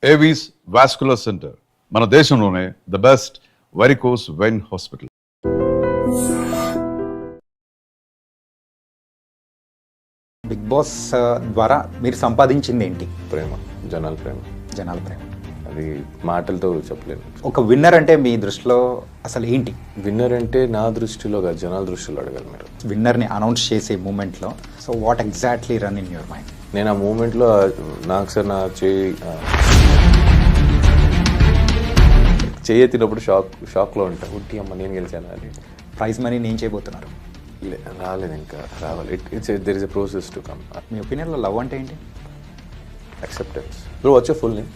Avis vascular centre మన దేశంలోనే the best varicose vein hospital. Big boss ద్వారా మీరు సంపాదించింది ఏంటి? ప్రేమ, జనాల ప్రేమ. జనాల ప్రేమ. అది మాటలతో చెప్పలేను. ఒక విన్నర్ అంటే మీ దృష్టిలో అసలు ఏంటి? విన్నర్ అంటే నా దృష్టిలో కాదు, జనాల దృష్టిలో అడగాలి మీరు. విన్నర్ని అనౌన్స్ చేసే మూమెంట్లో so what exactly run in your mind? నేను ఆ మూమెంట్లో నాకు సార్ నా చేయెత్తినప్పుడు షాక్లో ఉంటాను. ఉట్టి అమ్మ నేను గెలిచాను అని. ప్రైజ్ మనీ నేను చేయబోతున్నారు? రాలేదు, ఇంకా రావాలి. There is a process to come. మీ ఒపీనియన్లో లవ్ అంటే ఏంటి? Acceptance. Bro what's your full name?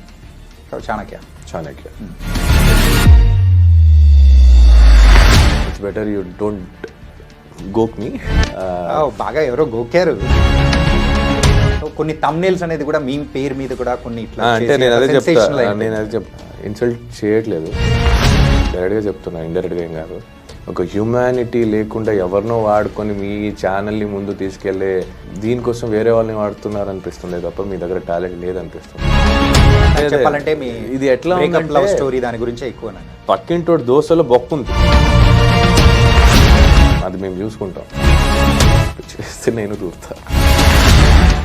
Chanakya. Chanakya. It's better you don't గోక్ మీ. బాగా ఎవరో గోకారు. కొన్ని తమ్నేల్స్ అనేది కూడా మీ పేరు మీద కూడా కొన్ని ఇట్లా అంటే నేను అదే చెప్తా, ఇన్సల్ట్ చేయట్లేదు, డైరెక్ట్గా చెప్తున్నా, ఇండైరెక్ట్గా ఏం కాదు. ఒక హ్యూమానిటీ లేకుండా ఎవరినో వాడుకొని మీ ఛానల్ని ముందు తీసుకెళ్లే దీనికోసం వేరే వాళ్ళని వాడుతున్నారు అనిపిస్తుంది తప్ప మీ దగ్గర టాలెంట్ లేదనిపిస్తుంది. చెప్పాలంటే ఇది ఎట్లా లవ్ స్టోరీ దాని గురించి ఎక్కువ. పక్కింటోటి దోశలో బొక్కుంది, అది మేము చూసుకుంటాం, చేస్తే నేను దూరుతా.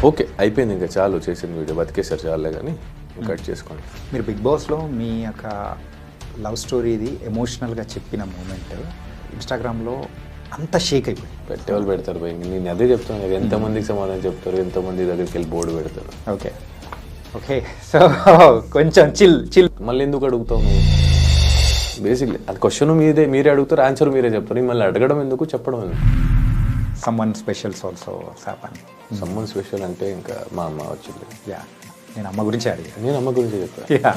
ఓకే అయిపోయింది, ఇంకా చాలు చేసిన వీడియో, బతికేసారు చాలే కానీ కట్ చేసుకోండి. మీరు బిగ్ బాస్లో మీ యొక్క లవ్ స్టోరీది ఎమోషనల్గా చెప్పిన మూమెంట్ ఇన్స్టాగ్రామ్లో అంత షేక్ అయిపోయింది. పెట్టేవాళ్ళు పెడతారు భయ, నేను అదే చెప్తాను కదా, ఎంతమందికి సమాధానం చెప్తారు, ఎంతమంది దగ్గరికి వెళ్ళి బోర్డు పెడతారు. ఓకే ఓకే, సో కొంచెం చిల్. మళ్ళీ ఎందుకు అడుగుతావు నువ్వు? బేసిక్లీ అది క్వశ్చన్ మీరే అడుగుతారు, ఆన్సర్ మీరే చెప్తారు, మళ్ళీ అడగడం ఎందుకు, చెప్పడం ఎందుకు? Someone specials also happen. Someone special అంటే ఇంకా మా అమ్మ వచ్చింది. యా, నేను అమ్మ గురించి అడిగాను. నేను అమ్మ గురించి చెప్పాను. Yeah.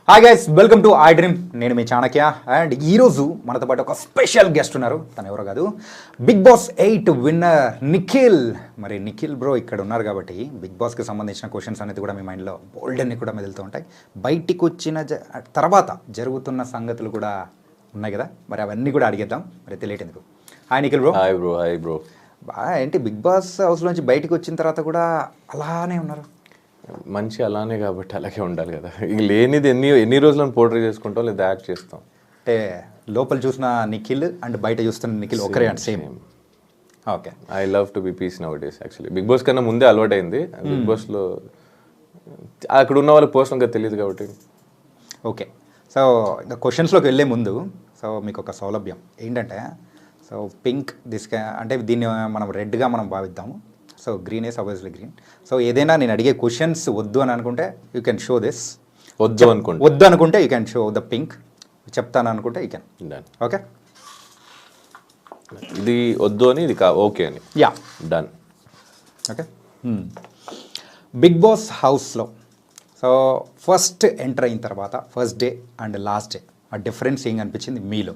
Hi guys, welcome to I dream. నేను మీ చాణక్య. అండ్ ఈరోజు మనతో పాటు ఒక స్పెషల్ గెస్ట్ ఉన్నారు. తను ఎవరో కాదు, బిగ్ బాస్ 8 విన్నర్ నిఖిల్. మరి నిఖిల్ బ్రో ఇక్కడ ఉన్నారు కాబట్టి బిగ్ బాస్కి సంబంధించిన క్వశ్చన్స్ అనేది కూడా మీ మైండ్లో బోల్డ్ అన్ని కూడా మెదులుతూ ఉంటాయి. బయటికి వచ్చిన తర్వాత జరుగుతున్న సంగతులు కూడా ఉన్నాయి కదా, మరి అవన్నీ కూడా అడిగేద్దాం. మరి తెలియటెందుకు. Hi Nikhil bro. Hi bro. Hi bro. ఏంటి బిగ్ బాస్ హౌస్లోంచి బయటకు వచ్చిన తర్వాత కూడా అలానే ఉన్నారు? మంచి అలానే కాబట్టి అలాగే ఉండాలి కదా, ఇక లేనిది ఎన్ని రోజులను పోర్ట్రే చేసుకుంటాం లేదా యాక్ట్ చేస్తాం. అంటే లోపల చూసిన నిఖిల్ అండ్ బయట చూస్తున్న నిఖిల్ ఒకరే and same. Okay, I love to be peace nowadays. Actually big boss కన్నా ముందే అలవాటైంది, బిగ్ బాస్లో అక్కడ ఉన్న వాళ్ళకి పర్సనల్గా తెలియదు కాబట్టి. ఓకే, సో ఇంకా క్వశ్చన్స్లోకి వెళ్ళే ముందు సో మీకు ఒక సౌలభ్యం ఏంటంటే, సో పింక్ అంటే దీన్ని మనం రెడ్గా మనం భావిద్దాము. So green is obviously green. So ఏదైనా నేను అడిగే క్వశ్చన్స్ వద్దు అని అనుకుంటే యూ కెన్ షో దిస్. వద్దు అనుకుంటే you can show the pink. చెప్తాను అనుకుంటే యూ కెన్. ఓకే, ఇది వద్దు అని, ఇది ఓకే అని. Yeah, done. Okay. Big boss హౌస్లో సో ఫస్ట్ ఎంటర్ అయిన తర్వాత first day and last day ఆ డిఫరెన్స్ ఏం అనిపించింది మీలో?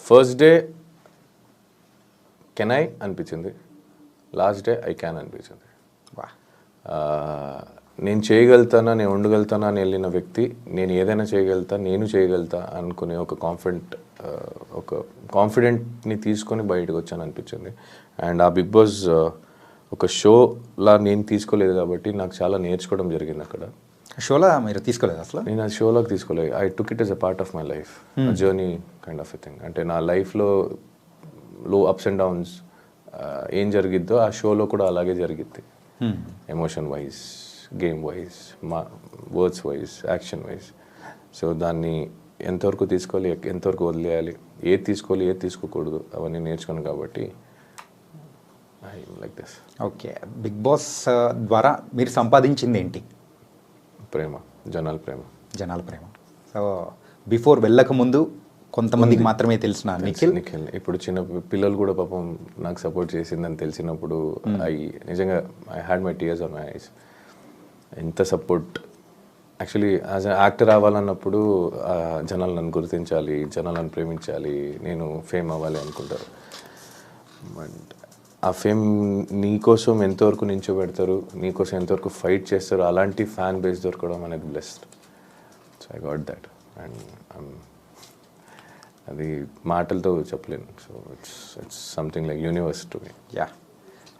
ఫస్ట్ డే కెన్ ఐ అనిపించింది, లాస్ట్ డే ఐ క్యాన్ అనిపించింది. నేను చేయగలుగుతానా, నేను ఉండగలుగుతానా అని వెళ్ళిన వ్యక్తి, నేను ఏదైనా చేయగలుగుతా, నేను చేయగలుగుతా అనుకునే ఒక కాన్ఫిడెంట్ని తీసుకొని బయటకు వచ్చాను అనిపించింది. అండ్ ఆ బిగ్ బాస్ ఒక షోలా నేను తీసుకోలేదు కాబట్టి నాకు చాలా నేర్చుకోవడం జరిగింది అక్కడ. షోలా మీరు తీసుకోలేదు అసలు? నేను ఆ షోలోకి తీసుకోలేదు. I took it as a part of my life, journey kind of a thing. అంటే నా లైఫ్లో లో అప్స్ అండ్ డౌన్స్ ఏం జరిగిద్దో ఆ షోలో కూడా అలాగే జరిగిద్ది. ఎమోషన్ వైజ్, గేమ్ వైజ్, మా words wise, action wise. So దాన్ని ఎంతవరకు తీసుకోవాలి, ఎంతవరకు వదిలేయాలి, ఏది తీసుకోవాలి, ఏది తీసుకోకూడదు, అవన్నీ నేర్చుకున్నాను కాబట్టి I like this. Okay, big boss ద్వారా మీరు సంపాదించింది ఏంటి? ప్రేమ, జనాల ప్రేమ. జనాల ప్రేమ. సో బిఫోర్ వెళ్ళక ముందు కొంతమందికి మాత్రమే తెలిసిన నిఖిల్. ఇప్పుడు చిన్న పిల్లలు కూడా పాపం నాకు సపోర్ట్ చేసిందని తెలిసినప్పుడు నిజంగా I had my tears on my eyes. ఎంత support. Actually as a actor అవ్వాలన్నప్పుడు జనాలు నన్ను గుర్తించాలి, జనాలు నన్ను ప్రేమించాలి, నేను ఫేమ్ అవ్వాలి అనుకుంటారు. బట్ ఆ ఫేమ్ నీకోసం ఎంతవరకు నించోబెడతారు, నీకోసం ఎంతవరకు ఫైట్ చేస్తారు, అలాంటి ఫ్యాన్ బేస్ దొరకడం అనేది blessed. So I got that. And అది మాటలతో చెప్పలేను. So it's something like universe to me. Yeah.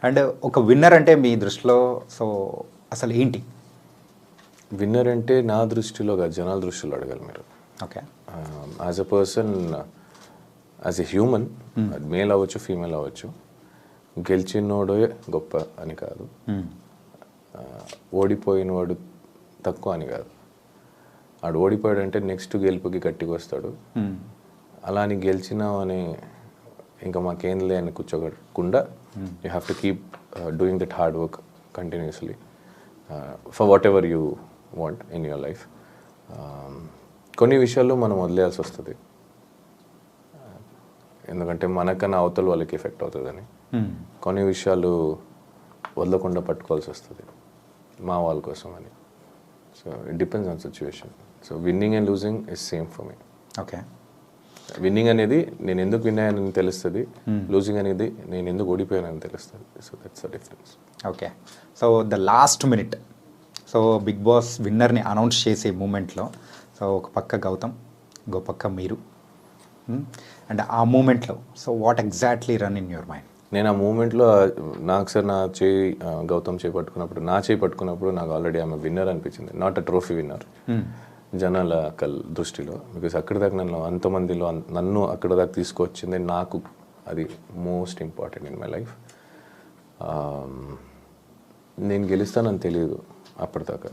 And ఒక విన్నర్ అంటే మీ దృష్టిలో సో అసలు ఏంటి? విన్నర్ అంటే నా దృష్టిలో కాదు, జనాల దృష్టిలో అడగాలి మీరు. Okay. As a person, as a human, male అవ్వచ్చు ఫీమేల్ అవ్వచ్చు, గెలిచినోడే గొప్ప అని కాదు, ఓడిపోయినవాడు తక్కువ అని కాదు. ఆడు ఓడిపోయాడంటే నెక్స్ట్ గెలుపుకి గట్టిగా వస్తాడు. అలా అని గెలిచినావు అని ఇంకా మాకేం లే అని కూర్చోకుండా you have to keep doing that hard work continuously for whatever you want in your life. కొన్ని విషయాల్లో మనం వదిలేయాల్సి వస్తుంది, ఎందుకంటే మనకన్నా అవతల వాళ్ళకి ఎఫెక్ట్ అవుతుందని. కొన్ని విషయాలు వదలకుండా పట్టుకోవాల్సి వస్తుంది మా వాళ్ళ కోసం అని. So it depends on situation. So winning and losing is same for me. Okay. Winnowing అనేది నేను ఎందుకు విన్ అయ్యానని తెలుస్తుంది, లూజింగ్ అనేది నేను ఎందుకు ఓడిపోయానని తెలుస్తుంది. So that's the difference. Okay. So the last minute, so Bigg Boss విన్నర్ని అనౌన్స్ చేసే మూమెంట్లో సో ఒక పక్క గౌతమ్, ఇంకో పక్క మీరు, అండ్ ఆ మూమెంట్లో so what exactly run in your mind? నేను ఆ మూమెంట్లో నాకు సార్ నా చేయి గౌతమ్ చేయి పట్టుకున్నప్పుడు నాకు ఆల్రెడీ ఆమె విన్నర్ అనిపించింది, నాట్ అ ట్రోఫీ విన్నర్ జనాల దృష్టిలో. బికాస్ అక్కడి దాకా అంతమందిలో నన్ను అక్కడ దాకా తీసుకొచ్చింది నాకు, అది most important in my life. నేను గెలుస్తానని తెలియదు అప్పటిదాకా.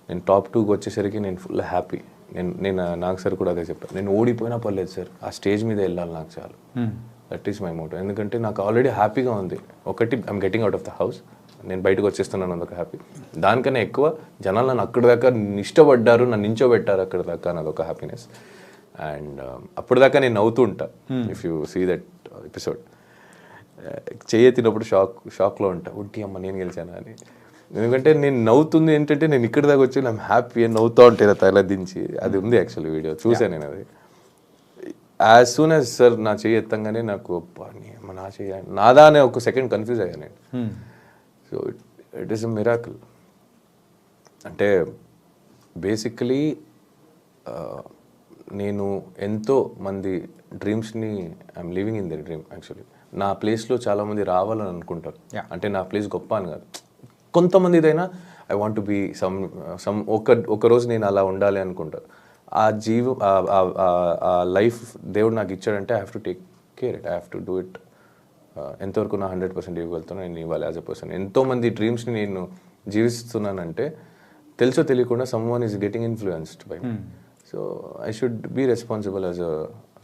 నేను టాప్ 2కి వచ్చేసరికి నేను ఫుల్ హ్యాపీ. నేను నాకు సార్ కూడా అదే చెప్పాను, నేను ఓడిపోయినా పర్లేదు సార్, ఆ స్టేజ్ మీద వెళ్ళాలి నాకు చాలు. That is my Moto. ఎందుకంటే నాకు ఆల్రెడీ హ్యాపీగా ఉంది. ఒకటి, I'm getting out of the house, నేను బయటకు వచ్చేస్తున్నాను, అదొక హ్యాపీ. దానికన్నా ఎక్కువ జనాలు నన్ను అక్కడి దాకా ఇష్టపడ్డారు, నన్ను నించోబెట్టారు అక్కడి దాకా, నాదొక హ్యాపీనెస్. అండ్ అప్పటిదాకా నేను నవ్వుతూ ఉంటా. If you see that episode, చేయెత్తినప్పుడు షాక్లో ఉంటా, ఉట్టి అమ్మ నేను గెలిచాను అని. ఎందుకంటే నేను నవ్వుతుంది ఏంటంటే నేను ఇక్కడి దాకా వచ్చి నేను హ్యాపీ అని నవ్వుతూ ఉంటాను తల దించి. అది ఉంది యాక్చువల్లీ వీడియో చూసాను నేను. అది యాజ్ సూన్ యాజ్ సార్ నా చేయి ఎత్తంగానే నాకు నా చేయ నాదా అనే ఒక సెకండ్ కన్ఫ్యూజ్ అయ్యాను నేను. So it is a miracle. అంటే బేసికలీ నేను ఎంతో మంది డ్రీమ్స్ని I'm living in the dream. Actually నా ప్లేస్లో చాలామంది రావాలని అనుకుంటారు. అంటే నా ప్లేస్ గొప్ప అని కాదు, కొంతమందిదైనా ఐ వాంట్ టు బీ ఒక రోజు నేను అలా ఉండాలి అనుకుంటారు. ఆ ఆ లైఫ్ దేవుడు నాకు ఇచ్చాడంటే I have to take care it, I have to do it. ఎంతవరకు నా 100% ఇవ్వగలుగుతాను నేను ఇవ్వాలి యాజ్ అ పర్సన్. ఎంతోమంది డ్రీమ్స్ని నేను జీవిస్తున్నానంటే తెలుసో తెలియకుండా someone is getting influenced by me. So I should be responsible as a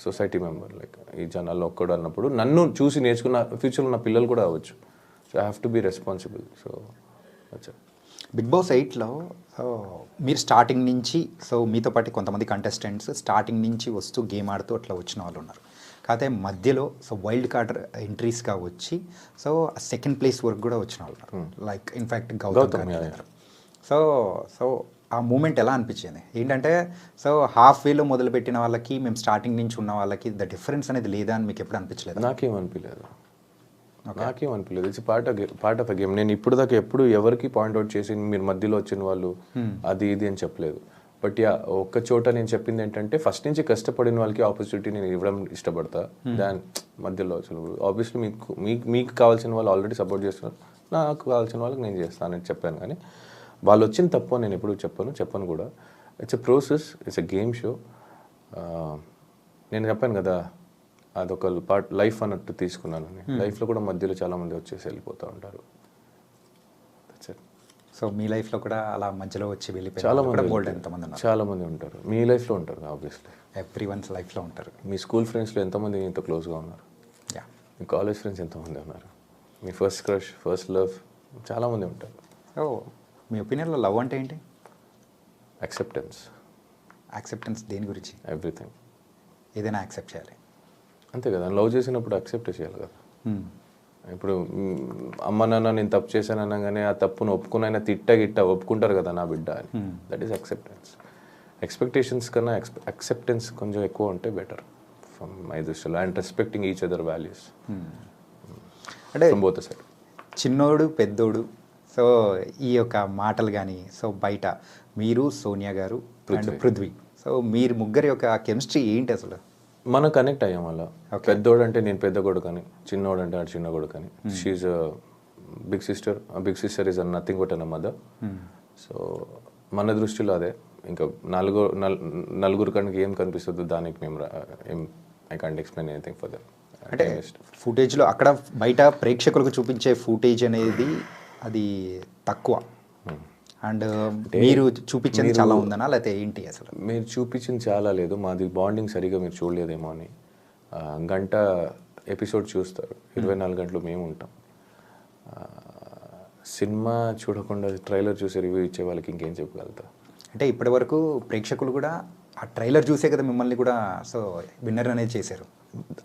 society member. Like ఈ జనాల్లో ఒక్కడు అన్నప్పుడు నన్ను చూసి నేర్చుకున్న ఫ్యూచర్లో నా పిల్లలు కూడా అవ్వచ్చు. So I have to be responsible. So Bigg Boss 8లో మీరు స్టార్టింగ్ నుంచి, సో మీతో పాటు కొంతమంది కంటెస్టెంట్స్ స్టార్టింగ్ నుంచి వస్తూ గేమ్ ఆడుతూ అట్లా వచ్చిన వాళ్ళు ఉన్నారు. కాకపోతే మధ్యలో సో వైల్డ్ కార్డ్ ఎంట్రీస్గా వచ్చి సో సెకండ్ ప్లేస్ వరకు కూడా వచ్చిన వాళ్ళు ఉన్నారు. Like in fact Gautam. So so ఆ మూమెంట్ ఎలా అనిపించింది? ఏంటంటే సో హాఫ్ వేలో మొదలుపెట్టిన వాళ్ళకి మేము స్టార్టింగ్ నుంచి ఉన్న వాళ్ళకి ద డిఫరెన్స్ అనేది లేదా అని మీకు ఎప్పుడు అనిపించలేదు? నాకేమనిపించలేదు. It's part of a game. నేను ఇప్పుడు దాకా ఎప్పుడు ఎవరికి పాయింట్అవుట్ చేసి మీరు మధ్యలో వచ్చిన వాళ్ళు అది ఇది అని చెప్పలేదు. బట్ యా, ఒక్క చోట నేను చెప్పింది ఏంటంటే ఫస్ట్ నుంచి కష్టపడిన వాళ్ళకి ఆపర్చునిటీ నేను ఇవ్వడం ఇష్టపడతా. దాని మధ్యలో అసలు ఆబ్వియస్లీ మీకు కావాల్సిన వాళ్ళు ఆల్రెడీ సపోర్ట్ చేస్తున్నారు, నాకు కావాల్సిన వాళ్ళకి నేను చేస్తానని చెప్పాను. కానీ వాళ్ళు వచ్చిన తప్పు నేను ఎప్పుడు చెప్పను కూడా. It's a process, it's a game show. నేను చెప్పాను కదా అదొక పార్ట్ లైఫ్ అన్నట్టు తీసుకున్నానని. లైఫ్లో కూడా మధ్యలో చాలామంది వచ్చేసి వెళ్ళిపోతూ ఉంటారు. సో మీ లైఫ్లో కూడా అలా మధ్యలో వచ్చి వెళ్ళిపోయి చాలామంది ఉంటారు. మీ లైఫ్లో ఉంటారు ఆబ్వియస్లీ, ఎవ్రీ వన్స్ లైఫ్లో ఉంటారు. మీ స్కూల్ ఫ్రెండ్స్లో ఎంతమంది ఇంత క్లోజ్గా ఉన్నారు? మీ కాలేజ్ ఫ్రెండ్స్ ఎంతమంది ఉన్నారు? మీ ఫస్ట్ క్రష్, ఫస్ట్ లవ్ చాలామంది ఉంటారు. సో మీ ఒపీనియన్లో లవ్ అంటే ఏంటి? యాక్సెప్టెన్స్ దేని గురించి? ఎవ్రీథింగ్. ఏదైనా యాక్సెప్ట్ చేయాలి అంతే కదా. లవ్ చేసినప్పుడు యాక్సెప్ట్ చేయాలి కదా. ఇప్పుడు అమ్మ నాన్న నేను తప్పు చేశాను అనగానే ఆ తప్పును ఒప్పుకునైనా గిట్ట ఒప్పుకుంటారు కదా నా బిడ్డ అని. That is acceptance. ఎక్స్పెక్టేషన్స్ కన్నా యాక్సెప్టెన్స్ కొంచెం ఎక్కువ ఉంటే బెటర్ ఫ్రమ్ మై దృష్టిలో. And respecting each other values అంటే బోత్ సైడ్. చిన్నోడు పెద్దోడు సో ఈ యొక్క మాటలు కానీ సో బయట మీరు సోనియా గారు అండ్ పృథ్వీ, సో మీరు ముగ్గురి యొక్క కెమిస్ట్రీ ఏంటి అసలు? మనం కనెక్ట్ అయ్యాం అలా. పెద్దోడు అంటే నేను పెద్ద కొడుకు అని, చిన్నోడు అంటే చిన్న కొడుకు అని. She big sister is nothing but an mother. So మన దృష్టిలో అదే. ఇంకా నలుగురు కనుక ఏం కనిపిస్తుందో దానికి మేము I can't explain anything for that. అంటే ఫుటేజ్లో అక్కడ బయట ప్రేక్షకులకు చూపించే ఫుటేజ్ అనేది అది తక్కువ, అండ్ మీరు చూపించింది చాలా ఉందనా లేకపోతే ఏంటి అసలు? మీరు చూపించింది చాలా లేదు, మాది బాండింగ్ సరిగా మీరు చూడలేదేమో అని. గంట ఎపిసోడ్ చూస్తారు, 24 గంటలు మేము ఉంటాం. సినిమా చూడకుండా ట్రైలర్ చూసి రివ్యూ ఇచ్చే వాళ్ళకి ఇంకేం చెప్పగలుగుతా? అంటే ఇప్పటి వరకు ప్రేక్షకులు కూడా ఆ ట్రైలర్ చూసే కదా మిమ్మల్ని కూడా సో విన్నర్ అనేది చేశారు.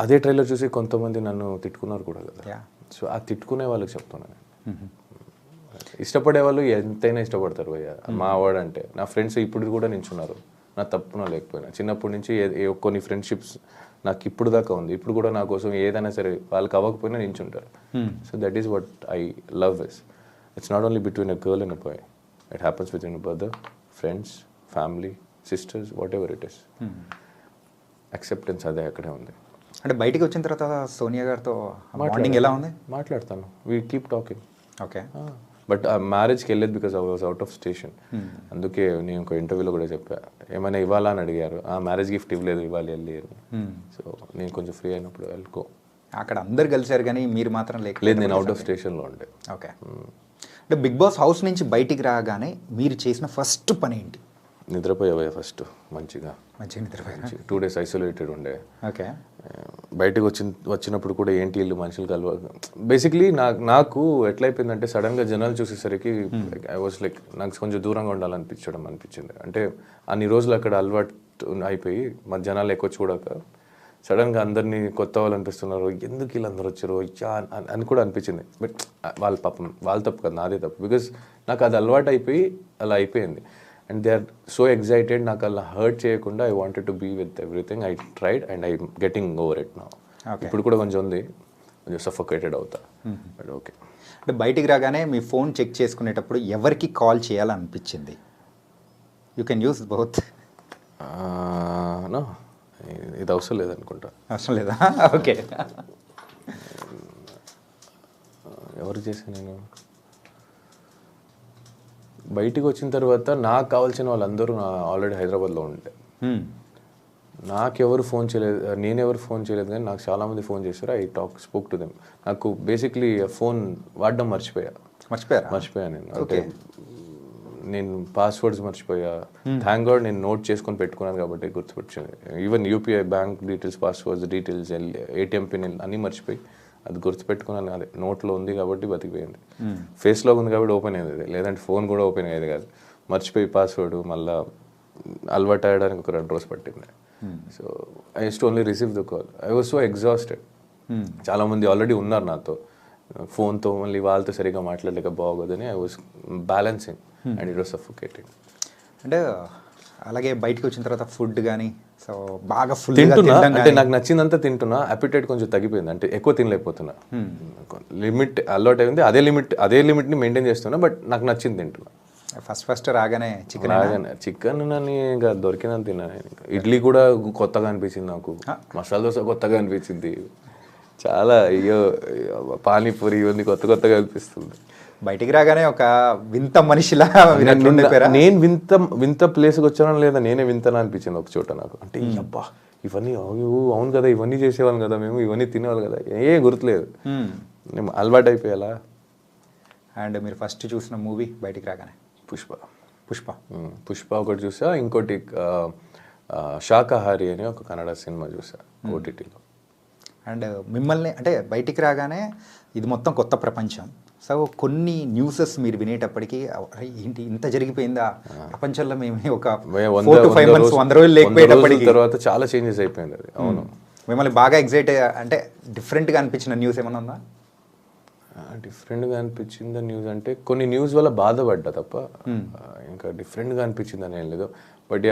అదే ట్రైలర్ చూసి కొంతమంది నన్ను తిట్టుకున్నారు కూడా కదా. సో ఆ తిట్టుకునే వాళ్ళకి చెప్తున్నాను. ఇష్టపడే వాళ్ళు ఎంతైనా ఇష్టపడతారు భయ్య. మా వాడు అంటే నా ఫ్రెండ్స్ ఇప్పుడు కూడా నించున్నారు, నా తప్పున లేకపోయినా. చిన్నప్పటి నుంచి కొన్ని ఫ్రెండ్షిప్స్ నాకు ఇప్పుడు దాకా ఉంది. ఇప్పుడు కూడా నా కోసం ఏదైనా సరే వాళ్ళకి అవ్వకపోయినా నించుంటారు. So that is what I love is. It's not only between a girl and a boy, it happens within brother, friends, family, sisters, whatever it is. Acceptance అదే అక్కడే ఉంది. అంటే బయటికి వచ్చిన తర్వాత సోనియా గారితో బాండింగ్ ఎలా ఉంది? మాట్లాడతాను, we keep talking. Okay. But ఆ మ్యారేజ్కి వెళ్ళేది because I was out of station. అందుకే నేను ఒక ఇంటర్వ్యూలో కూడా చెప్పా, ఏమైనా ఇవ్వాలా అని అడిగారు. ఆ మ్యారేజ్ గిఫ్ట్ ఇవ్వలేదు, ఇవ్వాలి వెళ్ళి. సో నేను కొంచెం ఫ్రీ అయినప్పుడు వెళ్ళుకో. అక్కడ అందరు కలిసారు కానీ మీరు మాత్రం లేదు, నేను అవుట్ ఆఫ్ స్టేషన్లో ఉండే. ఓకే. అంటే బిగ్ బాస్ హౌస్ నుంచి బయటికి రాగానే మీరు చేసిన ఫస్ట్ పని ఏంటి? నిద్రపోయావా ఫస్ట్ మంచిగా నిద్రపోయా. 2 days ఐసోలేటెడ్ ఉండే. ఓకే. బయటకు వచ్చినప్పుడు కూడా ఏంటి ఇల్లు మనుషులు కలవ. బేసిక్లీ నాకు ఎట్లయిపోయిందంటే సడన్గా జనాలు చూసేసరికి ఐ వాజ్ లైక్ నాకు కొంచెం దూరంగా అనిపించింది. అంటే అన్ని రోజులు అక్కడ అలవాటు అయిపోయి మా జనాలు ఎక్కువ చూడక సడన్గా అందరినీ కొత్త వాళ్ళు అనిపిస్తున్నారు, ఎందుకు వీళ్ళందరూ వచ్చారు అని కూడా అనిపించింది. బట్ వాళ్ళ పాపం వాళ్ళ తప్పు కదా, నాదే తప్పు. బికాస్ నాకు అది అలవాటు అయిపోయి అలా అయిపోయింది. And they are so excited, నాకు అలా హర్ట్ చేయకుండా I wanted to be with everything. I tried and I getting over it now. ఇప్పుడు కూడా కొంచెం ఉంది, కొంచెం సఫోకేటెడ్ అవుతా. But okay. అంటే బయటికి రాగానే మీ ఫోన్ చెక్ చేసుకునేటప్పుడు ఎవరికి కాల్ చేయాలనిపించింది? You can use both. No, ఇది అవసరం లేదనుకుంటా. అవసరం లేదా? ఓకే. ఎవరు చేశాను నేను? బయటికి వచ్చిన తర్వాత నాకు కావాల్సిన వాళ్ళందరూ ఆల్రెడీ హైదరాబాద్లో ఉండే. నాకెవరు ఫోన్ చేయలేదు, నేనెవరు ఫోన్ చేయలేదు, కానీ నాకు చాలామంది ఫోన్ చేశారు. I spoke to them. నాకు బేసిక్లీ ఫోన్ వాడడం మర్చిపోయా నేను. అంటే నేను పాస్వర్డ్స్ మర్చిపోయా. థ్యాంక్ గాడ్ నేను నోట్ చేసుకొని పెట్టుకున్నాను కాబట్టి గుర్తుపెట్టింది. Even UPI bank details, passwords details, ATM pin అన్నీ మర్చిపోయి అది గుర్తుపెట్టుకున్నాను. అదే నోట్లో ఉంది కాబట్టి బతికిపోయింది. ఫేస్లో ఉంది కాబట్టి ఓపెన్ అయ్యేది, లేదంటే ఫోన్ కూడా ఓపెన్ అయ్యేది కాదు. మర్చిపోయి పాస్వర్డ్ మళ్ళీ అలవాటు అయ్యడానికి ఒక 2 రోజులు పట్టింది. So I use to only receive the call. I was so exhausted. చాలామంది ఆల్రెడీ ఉన్నారు నాతో, ఫోన్తో మళ్ళీ వాళ్ళతో సరిగ్గా మాట్లాడలేక బాగోదని I was balancing and it was suffocating. అంటే అలాగే బయటకు వచ్చిన తర్వాత ఫుడ్ కానీ సో బాగా ఫుల్ తింటున్నా, అంటే నాకు నచ్చిందంతా తింటున్నా. అపిటైట్ కొంచెం తగ్గిపోయింది, అంటే ఎక్కువ తినలేకపోతున్నా. లిమిట్ అలవాటు అయింది, అదే లిమిట్ని మెయింటైన్ చేస్తున్నా. బట్ నాకు నచ్చింది తింటున్నా. ఫస్ట్ రాగానే చికెన్ నన్ను ఇంకా దొరికినంత తిన్నా. ఇడ్లీ కూడా కొత్తగా అనిపించింది నాకు, మసాలా దోశ కొత్తగా అనిపించింది చాలా. అయ్యో పానీపూరి ఇవన్నీ కొత్తగా అనిపిస్తుంది. బయటికి రాగానే ఒక వింత మనిషిలా నేను వింత ప్లేస్కి వచ్చానో లేదా నేనే వింతనా అనిపించింది ఒక చోట నాకు. అంటే అబ్బా ఇవన్నీ అవును కదా, ఇవన్నీ చేసేవాళ్ళం కదా మేము, ఇవన్నీ తినేవాళ్ళు కదా, గుర్తులేదు. నేను అలవాటు అయిపోయాలా. అండ్ మీరు ఫస్ట్ చూసిన మూవీ బయటికి రాగానే? పుష్ప ఒకటి చూసా. ఇంకోటి శాకాహారి అని ఒక కన్నడ సినిమా చూసా ఓటీటీలో. అండ్ మిమ్మల్ని అంటే బయటికి రాగానే ఇది మొత్తం కొత్త ప్రపంచం. సో కొన్ని న్యూసెస్ మీరు వినేటప్పటికీ ఏంటి ఇంత జరిగిపోయిందా ప్రపంచంలో, మేము ఒక 4 to 5 months 100 రోజులు లేకపోయేటప్పటికి తర్వాత చాలా చేంజెస్ అయిపోయింది అది. అవును. మిమ్మల్ని బాగా ఎగ్జైట్ అంటే డిఫరెంట్గా అనిపించిన న్యూస్ ఏమైనా ఉందా? డిఫరెంట్గా అనిపించింది న్యూస్ అంటే కొన్ని న్యూస్ వల్ల బాధపడ్డా తప్ప ఇంకా డిఫరెంట్గా అనిపించింది అని ఏం లేదు. బట్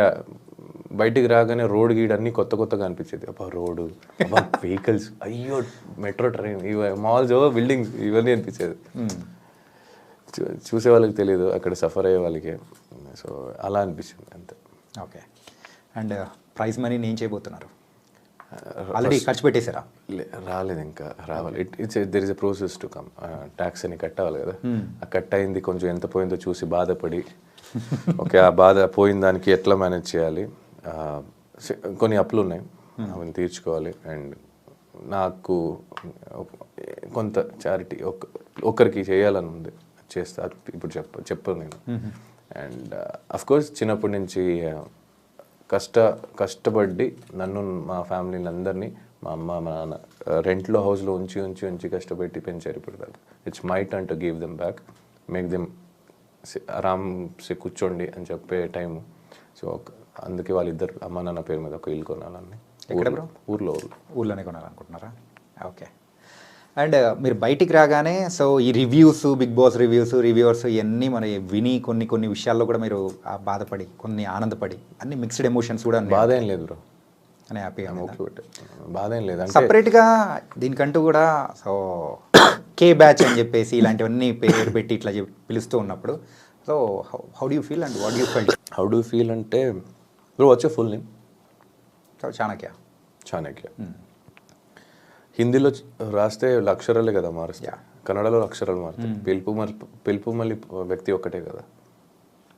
బయటికి రాగానే రోడ్ గీడ్ అన్నీ కొత్తగా అనిపించేది. అబ్బా రోడ్డు, అబ్బా వెహికల్స్, అయ్యో మెట్రో ట్రైన్, మాల్స్, బిల్డింగ్స్, ఇవన్నీ అనిపించేది. చూసే వాళ్ళకి తెలియదు, అక్కడ సఫర్ అయ్యే వాళ్ళకి. సో అలా అనిపించింది అంతే. ఓకే. అండ్ ప్రైజ్ మనీ నేను చేయబోతున్నారు? ఆల్రెడీ ఖర్చు పెట్టేశారా? రాలేదు, ఇంకా రావాలి. There is a process to come. Tax అని కట్టాలి కదా, ఆ కట్ అయింది కొంచెం ఎంత పోయిందో చూసి బాధపడి ఓకే ఆ బాధ పోయిన దానికి ఎట్లా మేనేజ్ చేయాలి. కొన్ని అప్పులు ఉన్నాయి, అవన్నీ తీర్చుకోవాలి. అండ్ నాకు కొంత చారిటీ ఒక్కరికి చేయాలని ఉంది, చేస్తా. ఇప్పుడు చెప్పను నేను. అండ్ అఫ్కోర్స్ చిన్నప్పటి నుంచి కష్టపడి నన్ను మా ఫ్యామిలీని అందరినీ, మా అమ్మ మా నాన్న రెంట్లో హౌస్లో ఉంచి కష్టపెట్టి పెంచారు. ఇప్పుడు దాకా it's my turn to give them back, make them ఆరామ్సే కూర్చోండి అని చెప్పే టైము. సో అందుకే వాళ్ళిద్దరు అమ్మ నాన్న పేరు మీద ఒక ఇల్లు కొనాలని. ఊర్లోనే కొనాలనుకుంటున్నారా? ఓకే. అండ్ మీరు బయటికి రాగానే సో ఈ రివ్యూస్, బిగ్ బాస్ రివ్యూవర్స్ ఇవన్నీ మన విని కొన్ని విషయాల్లో కూడా మీరు బాధపడి, కొన్ని ఆనందపడి, అన్ని మిక్స్డ్ ఎమోషన్స్ కూడా బాధ ఏం లేదు బ్రో, అని హ్యాపీగా బాధ ఏం లేదు. సపరేట్గా దీనికంటూ కూడా సో కే బ్యాచ్ అని చెప్పేసి ఇలాంటివన్నీ పేరు పెట్టి ఇట్లా పిలుస్తూ ఉన్నప్పుడు so how do you feel and what you felt? How do feel అంటే బ్రో వచ్చే ఫుల్ నేమ్ చాణక్య. హిందీలో రాస్తే అక్షరాలే కదా మారుస్తా, కన్నడలో అక్షరాలు మారుతాయి. పిలుపు మళ్ళీ వ్యక్తి ఒక్కటే కదా,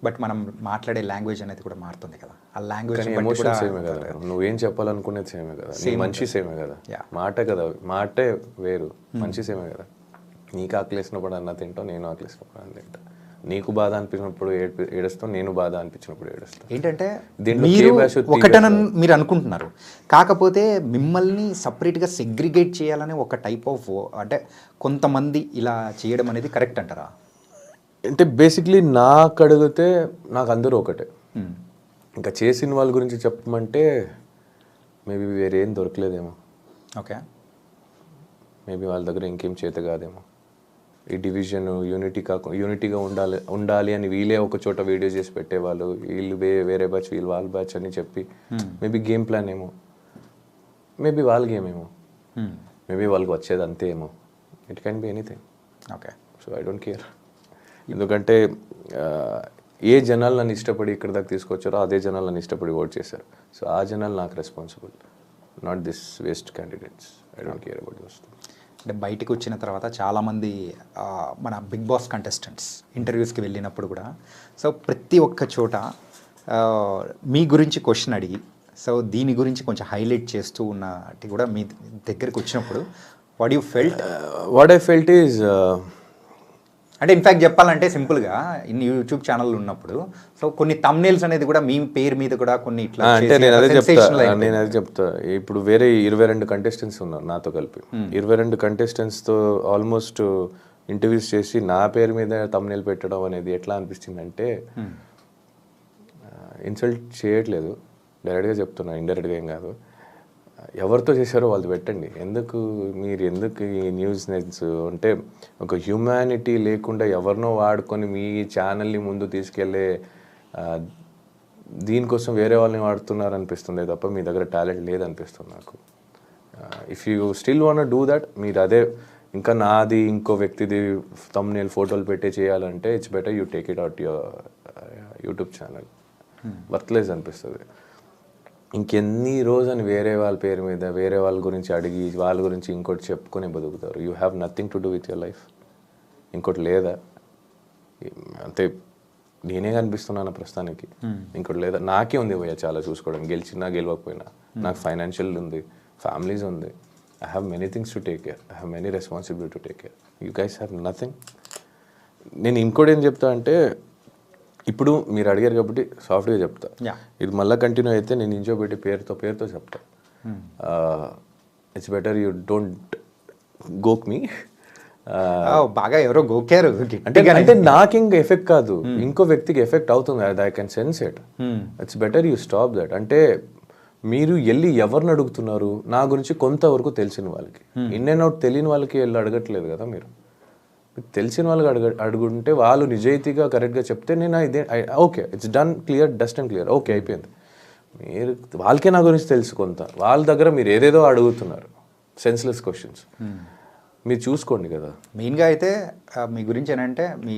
బట్ మనం మాట్లాడే లాంగ్వేజ్ అనేది కూడా మారుతుంది కదా. ఆ లాంగ్వేజ్ ఎమోషన్ సేమే కదా, నువ్వేం చెప్పాలనుకునేది సేమే కదా, నీ మనిషి సేమే కదా, మాటే కదా, మాటే వేరు, మనిషి సేమే కదా. నీకు ఆకలేసినప్పుడు అన్న తింటావు, నేను ఆకలేసినప్పుడు అన్న తింటా. నీకు బాధ అనిపించినప్పుడు ఏడుస్తావు, నేను బాధ అనిపించినప్పుడు ఏడుస్తాను. ఏంటంటే మీరు ఒకటని మీరు అనుకుంటున్నారు, కాకపోతే మిమ్మల్ని సపరేట్గా సెగ్రిగేట్ చేయాలని ఒక టైప్ ఆఫ్ అంటే కొంతమంది ఇలా చేయడం అనేది కరెక్ట్ అంటారా? అంటే బేసిక్లీ నాకు అడిగితే నాకు అందరూ ఒకటే. ఇంకా చేసిన వాళ్ళ గురించి చెప్పమంటే మేబీ వేరేం దొరకలేదేమో. ఓకే, మేబీ వాళ్ళ దగ్గర ఇంకేం చేత కాదేమో. ఈ డివిజన్ యూనిటీగా ఉండాలి అని వీళ్ళే ఒక చోట వీడియో చేసి పెట్టేవాళ్ళు, వీళ్ళు వేరే బ్యాచ్, వీళ్ళు వాళ్ళ బ్యాచ్ అని చెప్పి మేబీ గేమ్ ప్లాన్ ఏమో, మేబీ వాళ్ళ గేమ్ ఏమో, మేబీ వాళ్ళకి వచ్చేది అంతే ఏమో. It can be anything. Okay, so I don't care. ఎందుకంటే ఏ జనాలు నన్ను ఇష్టపడి ఇక్కడ దాకా తీసుకొచ్చారో అదే జనాలు నన్ను ఇష్టపడి ఓట్ చేశారు. సో ఆ జనాలు నాకు responsible, not this waste candidates. I don't care about those. అంటే బయటకు వచ్చిన తర్వాత చాలామంది మన బిగ్ బాస్ కంటెస్టెంట్స్ ఇంటర్వ్యూస్కి వెళ్ళినప్పుడు కూడా సో ప్రతి ఒక్క చోట మీ గురించి క్వశ్చన్ అడిగి సో దీని గురించి కొంచెం హైలైట్ చేస్తూ ఉన్నట్టు కూడా మీ దగ్గరికి వచ్చినప్పుడు వాట్ ఐ ఫెల్ట్ ఈజ్ అంటే ఇన్ఫ్యాక్ట్ చెప్పాలంటే సింపుల్గా ఇన్ని యూట్యూబ్ ఛానల్ ఉన్నప్పుడు సో కొన్ని థంబ్నెయిల్స్ అనేది కూడా మీ పేరు మీద కూడా కొన్ని ఇట్లా అంటే నేను అదే చెప్తా. ఇప్పుడు వేరే 22 కంటెస్టెంట్స్ ఉన్నారు నాతో కలిపి. 22 కంటెస్టెంట్స్తో ఆల్మోస్ట్ ఇంటర్వ్యూస్ చేసి నా పేరు మీద థంబ్నెయిల్ పెట్టడం అనేది ఎట్లా అనిపిస్తుంది, ఇన్సల్ట్ చేయట్లేదు, డైరెక్ట్గా చెప్తున్నా, ఇండైరెక్ట్గా ఏం కాదు. ఎవరితో చేశారో వాళ్ళు పెట్టండి. మీరు ఎందుకు ఈ న్యూస్ అంటే ఒక హ్యూమానిటీ లేకుండా ఎవరినో వాడుకొని మీ ఛానల్ని ముందు తీసుకెళ్ళే దీనికోసం వేరే వాళ్ళని వాడుతున్నారు అనిపిస్తుంది తప్ప మీ దగ్గర టాలెంట్ లేదనిపిస్తుంది నాకు. If you still want do that, మీరు అదే ఇంకా నాది ఇంకో వ్యక్తిది థంబ్నెయిల్ ఫోటోలు పెట్టే చేయాలంటే it's better you take it out your YouTube channel. Worthless అనిపిస్తుంది. ఇంకెన్ని రోజని వేరే వాళ్ళ పేరు మీద వేరే వాళ్ళ గురించి అడిగి వాళ్ళ గురించి ఇంకోటి చెప్పుకొని బతుకుతారు. You have nothing to do with your life. ఇంకోటి లేదా? అంతే, నేనే కనిపిస్తున్నాను ప్రస్తుతానికి, ఇంకోటి లేదా. నాకే ఉంది భయ్య చాలా చూసుకోవడం, గెలిచినా గెలవకపోయినా. నాకు ఫైనాన్షియల్ ఉంది, ఫ్యామిలీస్ ఉంది, I have many things to take care, I have many responsibility to take care. You guys have nothing. నేను ఇంకోటి ఏం చెప్తా అంటే, ఇప్పుడు మీరు అడిగారు కాబట్టి సాఫ్ట్గా చెప్తా. ఇది మళ్ళీ కంటిన్యూ అయితే నేను ఇంజో పెట్టి పేరుతో చెప్తా. ఇట్స్ బెటర్ యూ డోంట్ గోక్ మీ. బాగా ఎవరో గోకారు అంటే నాకు ఇంకా ఎఫెక్ట్ కాదు, ఇంకో వ్యక్తికి ఎఫెక్ట్ అవుతుంది. I can sense it. It's better you stop that. అంటే మీరు వెళ్ళి ఎవరిని అడుగుతున్నారు? నా గురించి కొంతవరకు తెలిసిన వాళ్ళకి, ఇన్ అండ్ అవుట్ తెలియని వాళ్ళకి వెళ్ళి అడగట్లేదు కదా మీరు. తెలిసిన వాళ్ళకి అడుగుంటే వాళ్ళు నిజాయితీగా కరెక్ట్గా చెప్తే నేను ఇదే okay, it's done, clear, dust and clear, okay అయిపోయింది. మీరు వాళ్ళకే నా గురించి తెలుసు కొంత, వాళ్ళ దగ్గర మీరు ఏదేదో అడుగుతున్నారు, సెన్స్లెస్ క్వశ్చన్స్. మీరు చూసుకోండి కదా. మెయిన్గా అయితే మీ గురించి ఏంటంటే మీ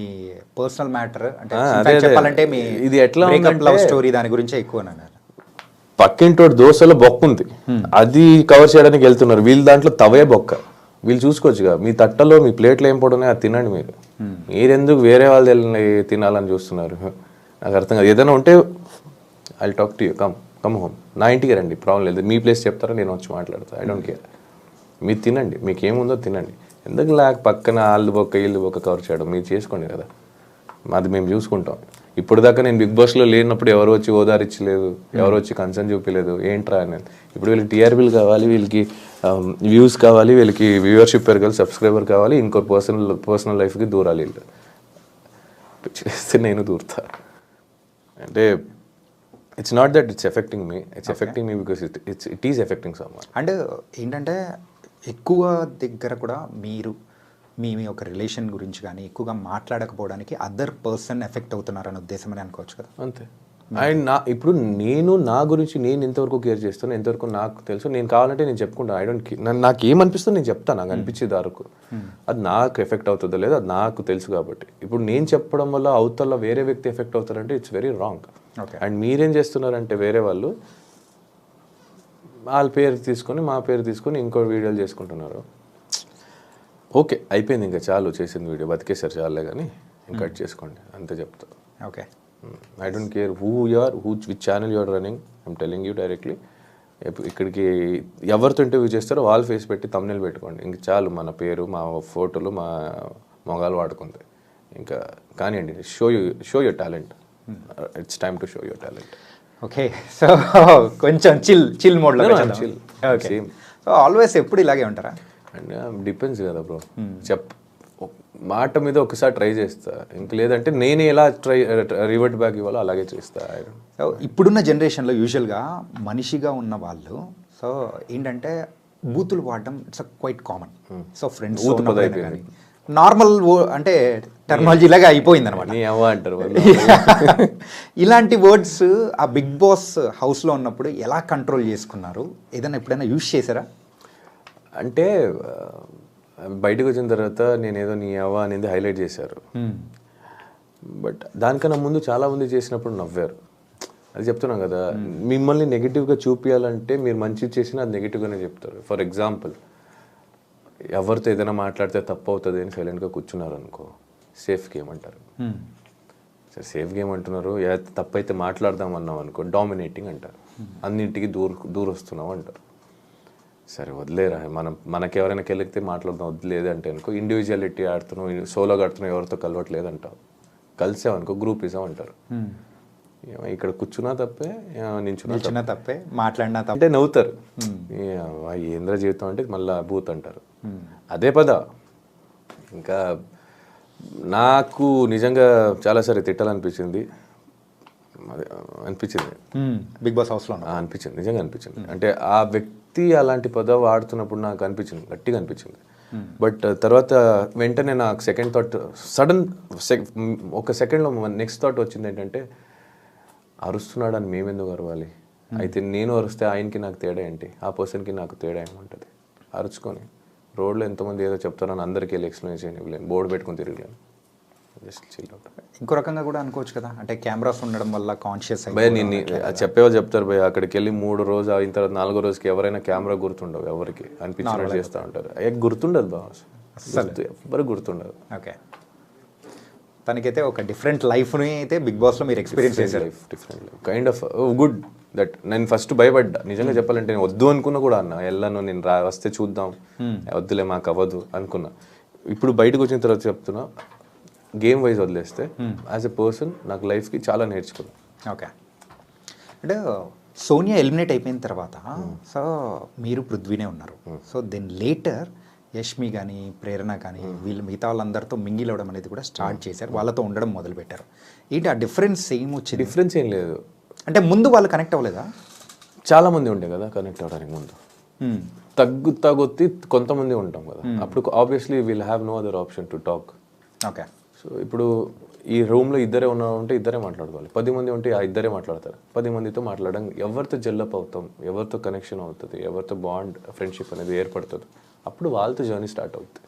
పర్సనల్ మ్యాటర్ అంటే చెప్పాలంటే మీ ఇది ఎట్లా లవ్ స్టోరీ దాని గురించి ఎక్కువ అన్నారు. పక్కింటోడు దోశలో బొక్క ఉంది, అది కవర్ చేయడానికి వెళ్తున్నారు. వీళ్ళ దాంట్లో తవే బొక్క, వీళ్ళు చూసుకోవచ్చుగా. మీ తట్టలో మీ ప్లేట్లో ఏం పడున్నాయి అది తినండి. మీరెందుకు వేరే వాళ్ళు తినాలని చూస్తున్నారు? నాకు అర్థం కాదు. ఏదైనా ఉంటే I talk to you, come home, నా ఇంటికి రండి, ప్రాబ్లం లేదు. మీ ప్లేస్ చెప్తారా, నేను వచ్చి మాట్లాడతాను, ఐ డోంట్ కేర్. మీరు తినండి, మీకు ఏముందో తినండి. ఎందుకు పక్కన వాళ్ళు బొక్క వీళ్ళు బొక్క కవర్ చేయడం? మీరు చేసుకోండి కదా, అది మేము చూసుకుంటాం. ఇప్పుడు దాకా నేను బిగ్ బాస్లో లేనప్పుడు ఎవరు వచ్చి ఓదారిచ్చలేదు, ఎవరు వచ్చి కన్సర్న్ చూపించలేదు. ఏంట్రా అనేది. ఇప్పుడు వీళ్ళకి టీఆర్పీలు కావాలి, వీళ్ళకి వ్యూస్ కావాలి, వీళ్ళకి వ్యూవర్షిప్ పెరగాలి, సబ్స్క్రైబర్ కావాలి, ఇంకో పర్సనల్ లైఫ్కి దూరాలి. వీళ్ళు చేస్తే నేను దూరుతా. అంటే it's not that it's effecting me, it's effecting me because it is affecting someone. And ఏంటంటే ఎక్కువ దగ్గర కూడా మీరు మీ ఒక రిలేషన్ గురించి కానీ ఎక్కువగా మాట్లాడకపోవడానికి అదర్ పర్సన్ ఎఫెక్ట్ అవుతున్నారనే ఉద్దేశం అని అనుకోవచ్చు కదా. అంతే. అండ్ ఇప్పుడు నా గురించి నేను ఎంతవరకు కేర్ చేస్తాను, ఎంతవరకు నాకు తెలుసు. నేను కావాలంటే నేను చెప్పుకుంటాను. ఐ డోంట్ నాకు ఏమనిపిస్తుందో నేను చెప్తాను, నాకు అనిపించేది వరకు. అది నాకు ఎఫెక్ట్ అవుతుందో లేదో అది నాకు తెలుసు కాబట్టి. ఇప్పుడు నేను చెప్పడం వల్ల అవతల వేరే వ్యక్తి ఎఫెక్ట్ అవుతారంటే ఇట్స్ వెరీ రాంగ్. అండ్ మీరేం చేస్తున్నారంటే వేరే వాళ్ళు వాళ్ళ పేరు తీసుకొని మా పేరు తీసుకొని ఇంకో వీడియోలు చేసుకుంటున్నారు. ఓకే, అయిపోయింది, ఇంకా చాలు, చేసింది వీడియో బతికేసారు, చాలే, కానీ ఇంకా కట్ చేసుకోండి, అంతే చెప్తా. Okay, I don't care who you are, which channel you are running, I'm telling you directly. ఇక్కడికి ఎవరితో ఇంటర్వ్యూ చేస్తారో వాళ్ళ ఫేస్ పెట్టి తమ్నెల్ పెట్టుకోండి, ఇంక చాలు. మన పేరు, మా ఫోటోలు, మా మొగాలు వాడుకుంది ఇంకా. కానివ్వండి, show your talent. It's time to show your talent. Okay, so కొంచెం చిల్ మోడ్లో చిల్. ఓకే, సో ఆల్వేస్ ఎప్పుడు ఇలాగే ఉంటారా? అండ్ డిపెండ్స్ కదా బ్రో. మాట మీద ఒకసారి ట్రై చేస్తా, ఇంక లేదంటే నేను ఎలా రివర్ట్ బ్యాక్ ఇవ్వాలో అలాగే చేస్తా. సో ఇప్పుడున్న జనరేషన్లో యూజువల్గా మనిషిగా ఉన్న వాళ్ళు సో ఏంటంటే బూతులు వాడడం it's quite common. So friends కానీ నార్మల్ అంటే టెర్మినాలజీ లాగా అయిపోయింది అనమాట. అంటారు ఇలాంటి వర్డ్స్ ఆ బిగ్ బాస్ హౌస్లో ఉన్నప్పుడు ఎలా కంట్రోల్ చేసుకున్నారు? ఏదైనా ఎప్పుడైనా యూజ్ చేశారా? అంటే బయటకు వచ్చిన తర్వాత నేను ఏదో నీ అవ్వ అనేది హైలైట్ చేశారు. బట్ దానికన్నా ముందు చాలా మంది చేసినప్పుడు నవ్వారు. అది చెప్తున్నాం కదా, మిమ్మల్ని నెగిటివ్గా చూపించాలంటే మీరు మంచి చేసినా అది నెగిటివ్గానే చెప్తారు. ఫర్ ఎగ్జాంపుల్, ఎవరితో ఏదైనా మాట్లాడితే తప్పు అవుతుంది అని సైలెంట్గా కూర్చున్నారు అనుకో, సేఫ్ గేమ్ అంటారు. సరే, సేఫ్ గేమ్ అంటున్నారు, తప్పు అయితే మాట్లాడదాం అన్నాం అనుకో, డామినేటింగ్ అంటారు. అన్నింటికి దూరొస్తున్నాం అంటారు. సరే వదిలేరా, మనకి ఎవరైనా కెలిగితే మాట్లాడదాం, వదిలేదు అంటే అనుకో, ఇండివిజువాలిటీ ఆడుతున్నావు, సోలోగా ఆడుతున్నావు, ఎవరితో కలవట్లేదంటావు. కలిసామనుకో గ్రూపిజం అంటారు. ఇక్కడ కూర్చున్నా తప్పే, నించున్నా తప్పే, మాట్లాడినా అంటే నవ్వుతారు. ఏంద్ర జీవితం అంటే మళ్ళీ బూత్ అంటారు. అదే పద. ఇంకా నాకు నిజంగా చాలాసారి తిట్టాలనిపించింది, బిగ్ బాస్ హౌస్లో అనిపించింది, నిజంగా అనిపించింది. అంటే ఆ వ్యక్తి అలాంటి పదం వాడుతున్నప్పుడు నాకు అనిపించింది, గట్టిగా అనిపించింది. బట్ తర్వాత వెంటనే నాకు సెకండ్ థాట్, ఒక సెకండ్లో నెక్స్ట్ థాట్ వచ్చింది ఏంటంటే, అరుస్తున్నాడని మేమెందుకు అరవాలి? అయితే నేను అరుస్తే ఆయనకి నాకు తేడా ఏంటి, ఆ పర్సన్కి నాకు తేడా ఏముంటుంది? అరుచుకొని రోడ్లో ఎంతమంది ఏదో చెప్తారని అందరికీ వెళ్ళి ఎక్స్ప్లెయిన్ ఇవ్వలేను, బోర్డు పెట్టుకుని తిరగలేను. Just chill out. ఇంకో రకంగా కూడా అనుకోవచ్చు కదా, అంటే కెమెరాస్ ఉండడం వల్ల కాన్షియస్ భయ నేను చెప్పేవాళ్ళు చెప్తారు భయ, అక్కడికి వెళ్ళి 3 రోజు అయిన తర్వాత 4వ రోజుకి ఎవరైనా కెమెరా గుర్తుండవు, ఎవరికి అనిపించినట్టు చేస్తూ ఉంటారు. గుర్తుండదు బాస్, ఎవరికి గుర్తుండదు. ఓకే, తనకైతే ఒక డిఫరెంట్ లైఫ్ని అయితే బిగ్ బాస్లో మీరు ఎక్స్పీరియన్స్ చేశారు. Different life, kind of good that. నేను ఫస్ట్ భయపడ్డా నిజంగా చెప్పాలంటే, నేను వద్దు అనుకున్నా కూడా అన్న, వెళ్ళాను నేను వస్తే చూద్దాం, వద్దులే మాకు అవ్వదు అనుకున్నా. ఇప్పుడు బయటకు వచ్చిన తర్వాత చెప్తున్నా, గేమ్ వైజ్ వదిలేస్తే యాజ్ ఎ పర్సన్ నాకు లైఫ్కి చాలా నేర్చుకున్నాను. ఓకే, అంటే సోనియా ఎలిమినేట్ అయిపోయిన తర్వాత సో మీరు పృథ్వీనే ఉన్నారు. సో దెన్ లేటర్ యష్మి కానీ ప్రేరణ కానీ వీళ్ళు మిగతా వాళ్ళందరితో మింగిల్ అవ్వడం అనేది కూడా స్టార్ట్ చేశారు, వాళ్ళతో ఉండడం మొదలుపెట్టారు. ఏంటి ఆ డిఫరెన్స్ ఏం వచ్చింది? డిఫరెన్స్ ఏం లేదు. అంటే ముందు వాళ్ళు కనెక్ట్ అవ్వలేదా? చాలా మంది ఉండే కదా కనెక్ట్ అవ్వడానికి ముందు. తగ్గుతి కొంతమంది ఉంటాం కదా, అప్పుడు obviously will have no other option to talk. Okay, so ఇప్పుడు ఈ రూమ్లో ఇద్దరే ఉంటే ఇద్దరే మాట్లాడుకోవాలి, 10 మంది ఉంటే ఆ ఇద్దరే మాట్లాడతారు. 10 మందితో మాట్లాడడం, ఎవరితో జెల్లప్ అవుతాం, ఎవరితో కనెక్షన్ అవుతుంది, ఎవరితో బాండ్ ఫ్రెండ్షిప్ అనేది ఏర్పడుతుంది, అప్పుడు వాళ్ళతో జర్నీ స్టార్ట్ అవుతుంది,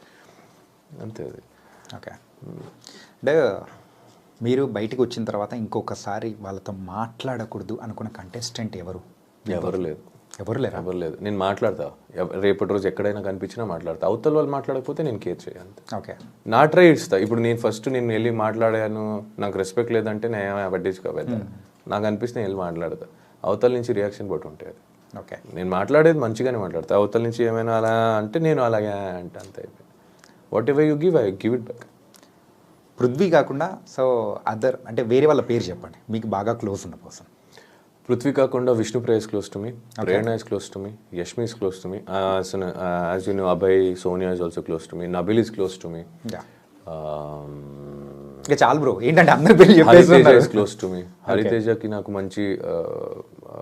అంతే అది. ఓకే, అంటే మీరు బయటకు వచ్చిన తర్వాత ఇంకొకసారి వాళ్ళతో మాట్లాడకూడదు అనుకున్న కంటెస్టెంట్ ఎవరు ఎవరు లేదు, ఎవరు లేరా? ఎవరు లేదు. నేను మాట్లాడతా, రేపటి రోజు ఎక్కడైనా కనిపించినా మాట్లాడతా. అవతల వాళ్ళు మాట్లాడకపోతే నేను కేర్ చేయాలి. ఓకే. నా ట్రై ఇస్తా. ఇప్పుడు నేను ఫస్ట్ నేను వెళ్ళి మాట్లాడాను, నాకు రెస్పెక్ట్ లేదంటే నేను ఏమైనా పట్టించుకోవాలి. నాకు అనిపిస్తే నేను వెళ్ళి మాట్లాడతా. అవతల నుంచి రియాక్షన్ బట్టి ఉంటుంది అది. ఓకే. నేను మాట్లాడేది మంచిగానే మాట్లాడతా. అవతల నుంచి ఏమైనా అలా అంటే నేను అలాగే అంటే అంతే. What ever you give, I give it back. Prithvi కాకుండా సో అదర్ అంటే వేరే వాళ్ళ పేరు చెప్పండి, మీకు బాగా క్లోజ్ ఉన్న పర్సన్. పృథ్వీ కాకుండా Vishnupriya is close to me, Prerna is close to me, Yashmi is close to me, as you know, Abhay, Sonia is also close to me, Nabil is close to me, ఇంకా చాలు bro, ఏంటంటే అందరి పేరు హరితేజ చెప్పేస్తున్నారు. is close to me. హరితేజకి నాకు మంచి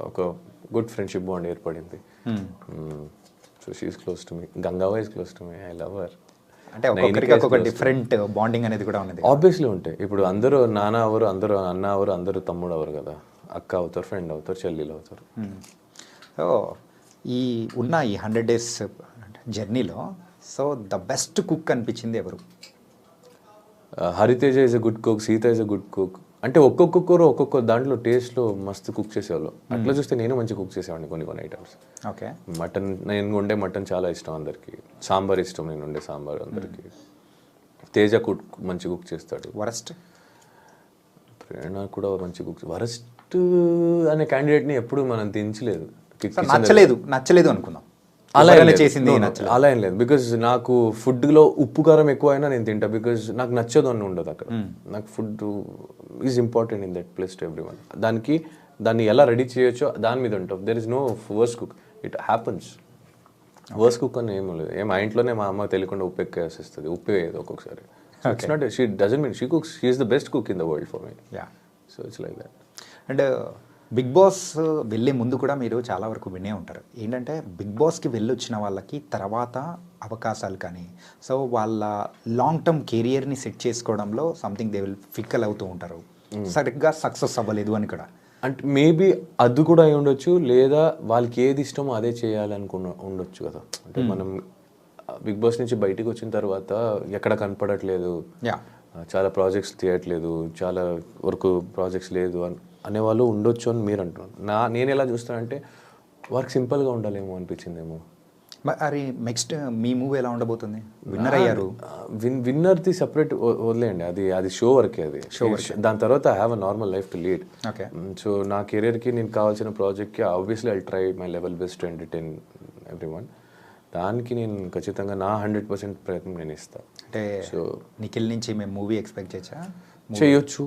ఒక good friendship bond ఏర్పడింది. So she is close to me. గంగావా is close to me, I love her. అంటే ఒక్కొక్కరికి ఒక్కొక్క డిఫరెంట్ బాండింగ్ అనేది కూడా ఉన్నది. ఆబ్వియస్లీ ఉంటాయి. ఇప్పుడు అందరూ నాన్న అవరు, అందరూ అన్న అవరు, అందరూ తమ్ముడు అవరు కదా. అక్క అవుతారు, ఫ్రెండ్ అవుతారు, చెల్లెలు అవుతారు. సో ఈ ఉన్న ఈ 100 days జర్నీలో సో ద బెస్ట్ కుక్ అనిపించింది ఎవరు? Hariteja is a good cook, Sita is a good cook. అంటే ఒక్కొక్కరు ఒక్కొక్క దాంట్లో టేస్ట్లో మస్తు కుక్ చేసేవాళ్ళు. అట్లా చూస్తే నేను మంచి కుక్ చేసేవాడిని కొన్ని ఐటమ్స్. ఓకే. మటన్, నేను వండే మటన్ చాలా ఇష్టం అందరికి. సాంబార్ ఇష్టం, నేను వండే సాంబార్ అందరికి. తేజ కుక్ మంచి కుక్ చేస్తాడు. వరస్ట్? ప్రేరణ కూడా మంచి కుక్. వరస్ట్ అనే క్యాండిడేట్ని ఎప్పుడు మనం దించలేదు. నచ్చలేదు అనుకుందాం. అలా చేసింది అలా ఏం లేదు. బికాజ్ నాకు ఫుడ్లో ఉప్పు కారం ఎక్కువ అయినా నేను తింటా. బికాజ్ నాకు నచ్చదు అని ఉండదు అక్కడ. నాకు food is important in that place to everyone. దాన్ని ఎలా రెడీ చేయొచ్చో దాని మీద ఉంటాం. There is no worst cook, it happens. Worst cook అని ఏమో లేదు. మా ఇంట్లోనే మా అమ్మ తెలియకుండా ఉప్పు ఎక్కువ వేసేస్తుంది, ఉప్పు వేయదు ఒక్కొక్కసారి. It's not, she doesn't mean she cooks, she is the best cook in the world for me. So it's like that. And Bigg Boss వెళ్ళే ముందు కూడా మీరు చాలా వరకు వినే ఉంటారు, ఏంటంటే బిగ్ బాస్కి వెళ్ళొచ్చిన వాళ్ళకి తర్వాత అవకాశాలు కానీ సో వాళ్ళ లాంగ్ టర్మ్ కెరియర్ని సెట్ చేసుకోవడంలో సంథింగ్ దే విల్ ఫిక్కల్ అవుతూ ఉంటారు, సరిగ్గా సక్సెస్ అవ్వలేదు అని కూడా. అంటే మేబీ అది కూడా అయి ఉండొచ్చు, లేదా వాళ్ళకి ఏది ఇష్టమో అదే చేయాలనుకున్న ఉండొచ్చు కదా. అంటే మనం బిగ్ బాస్ నుంచి బయటికి వచ్చిన తర్వాత ఎక్కడ కనపడట్లేదు, చాలా ప్రాజెక్ట్స్ తీయట్లేదు, చాలా వరకు ప్రాజెక్ట్స్ లేదు అనేవాళ్ళు ఉండొచ్చు అని మీరు అంటున్నారు. నేను ఎలా చూస్తానంటే వర్క్ సింపుల్గా ఉండాలేమో అనిపించిందేమో. మరి నెక్స్ట్ మీ మూవీ ఎలా ఉండబోతుంది? విన్నర్ అయ్యారు. విన్నర్ది సపరేట్ వదిలేయండి, అది షో వరకే. అది షో వర్క్. దాని తర్వాత I have a normal life to lead. Okay. So నా కెరీర్కి నేను కావాల్సిన ప్రాజెక్ట్కి obviously I try my level best to entertain everyone. దానికి నేను ఖచ్చితంగా నా 100% ప్రయత్నం నేను ఇస్తాను. అంటే సో నిఖిల్ నుంచి మేము మూవీ ఎక్స్పెక్ట్ చేయొచ్చు.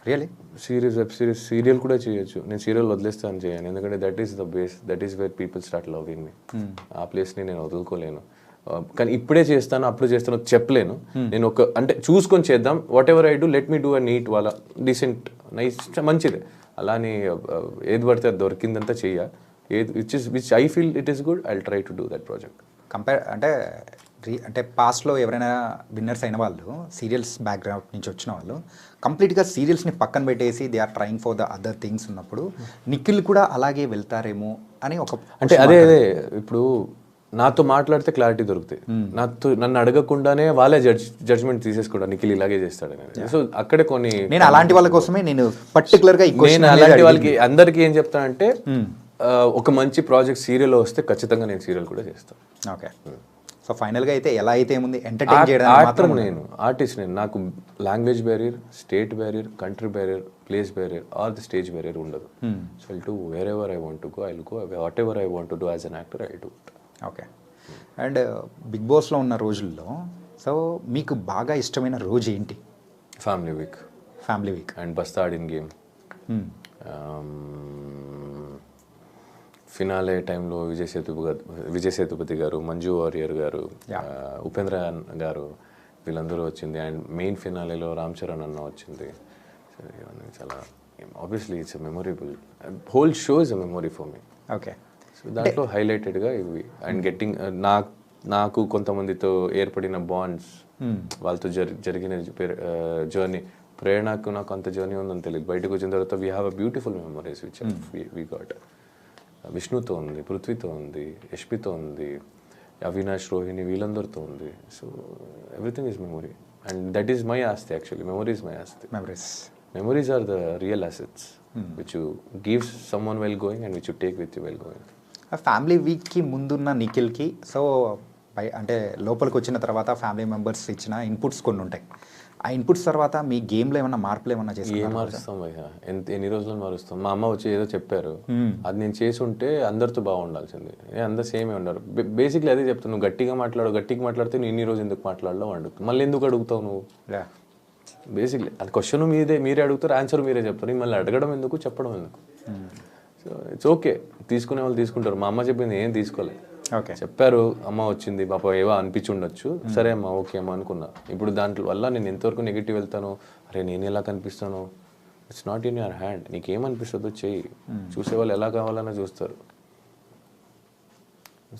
Really? Series, web series, serial కూడా చేయొచ్చు. నేను సీరియల్ వదిలేస్తాను చేయను, ఎందుకంటే that is the base, that is where people start loving మీ. ఆ ప్లేస్ని నేను వదులుకోలేను. కానీ ఇప్పుడే చేస్తాను, అప్పుడు చేస్తాను చెప్పలేను. నేను అంటే చూసుకొని చేద్దాం. Whatever I do, let me do a neat వాళ్ళ డీసెంట్ నైస్ మంచిదే. అలానే ఏది పడితే అది దొరికిందంతా చెయ్య. Which I feel it is good, I will try to do that project. అంటే పాస్ట్లో ఎవరైనా విన్నర్స్ అయిన వాళ్ళు సీరియల్స్ బ్యాక్గ్రౌండ్ నుంచి వచ్చిన వాళ్ళు కంప్లీట్గా సీరియల్స్ని పక్కన పెట్టేసి they are trying for the other things ఉన్నప్పుడు నిఖిల్ కూడా అలాగే వెళ్తారేమో అని ఒక అంటే అదే ఇప్పుడు నాతో మాట్లాడితే క్లారిటీ దొరుకుతాయి. నన్ను అడగకుండానే వాళ్ళే జడ్జ్మెంట్ తీసేసుకోవడం నిఖిల్ ఇలాగే చేస్తాడని. సో అక్కడే కొన్ని నేను అలాంటి వాళ్ళ కోసమే నేను పర్టికులర్గా నేను అలాంటి వాళ్ళకి అందరికీ ఏం చెప్తానంటే ఒక మంచి ప్రాజెక్ట్ సీరియల్ వస్తే ఖచ్చితంగా నేను సీరియల్ కూడా చేస్తాను. ఓకే. సో ఫైనల్గా అయితే ఎలా అయితే ఏముంది ఎంటర్టైన్ చేయడానికి మాత్రం నేను ఆర్టిస్ట్. నాకు language barrier, state barrier, country barrier, place barrier or the stage barrier ఉండదు. So I'll to wherever I want to go, I'll go. Whatever I want to do as an actor, I'll do it. Okay. And Bigg బాస్లో ఉన్న రోజుల్లో so మీకు బాగా ఇష్టమైన రోజు ఏంటి? Family week. Family week and బస్తాడిన్ game. Finale టైంలో విజయ్ సేతుపతి గారు, మంజు వారియర్ గారు, ఉపేంద్ర గారు వీళ్ళందరూ వచ్చింది. అండ్ మెయిన్ ఫినాలేలో రామ్ చరణ్ అన్న వచ్చింది. చాలా obviously it's a memorable, whole show is a memory for me. Okay. So దాంట్లో హైలైటెడ్గా ఇవి. అండ్ గెట్టింగ్ నాకు కొంతమందితో ఏర్పడిన బాండ్స్, వాళ్ళతో జరిగిన జర్నీ. ప్రేరణకు నాకు అంత జర్నీ ఉందని తెలియదు. బయటకు వచ్చిన తర్వాత we have a beautiful memories which we got. విష్ణుతో ఉంది, పృథ్వీతో ఉంది, యష్మితో ఉంది, అవినాష్, రోహిణి వీళ్ళందరితో ఉంది. So everything is memory and that is my ఆస్తి. యాక్చువల్లీ మెమొరీ ఈజ్ మై ఆస్తి. Memories. Memories are the real assets which you give someone well going and which you take with you well going. Family వీక్కి ముందున్న నిఖిల్కి so అంటే లోపలికి వచ్చిన తర్వాత family members ఇచ్చిన inputs కొన్ని ఉంటాయి. ఆ ఇన్పుట్స్ తర్వాత మీ గేమ్లో ఏమన్నా మార్పులు ఏమన్నా ఏం చేసి మారుస్తాం భయ్యా, ఎన్ని రోజులు మారుస్తాం. మా అమ్మ వచ్చి ఏదో చెప్పారు, అది నేను చేసి ఉంటే అందరితో బాగుండాల్సింది. అందరు సేమే ఉన్నారు. బేసిక్లీ అదే చెప్తాను, నువ్వు గట్టిగా మాట్లాడితే నేను ఇన్ని రోజు ఎందుకు మాట్లాడలేవు అడుగుతావు, మళ్ళీ ఎందుకు అడుగుతావు నువ్వు. బేసిక్లీ అది క్వశ్చన్ మీరే అడుగుతారు, ఆన్సర్ మీరే చెప్తారు, మళ్ళీ అడగడం ఎందుకు, చెప్పడం ఎందుకు. సో ఇట్స్ ఓకే, తీసుకునే వాళ్ళు తీసుకుంటారు. మా అమ్మ చెప్పింది ఏం తీసుకోలే, ఓకే చెప్పారు, అమ్మ వచ్చింది పాప ఏవో అనిపించి ఉండొచ్చు, సరే అమ్మ ఓకే అమ్మ అనుకున్నా. ఇప్పుడు దాంట్లో వల్ల నేను ఎంతవరకు నెగిటివ్ వెళ్తాను, అరే నేను ఎలా కనిపిస్తాను, it's not in your hand. నీకేమనిపిస్తుందో చెయ్యి, చూసేవాళ్ళు ఎలా కావాలన్నా చూస్తారు.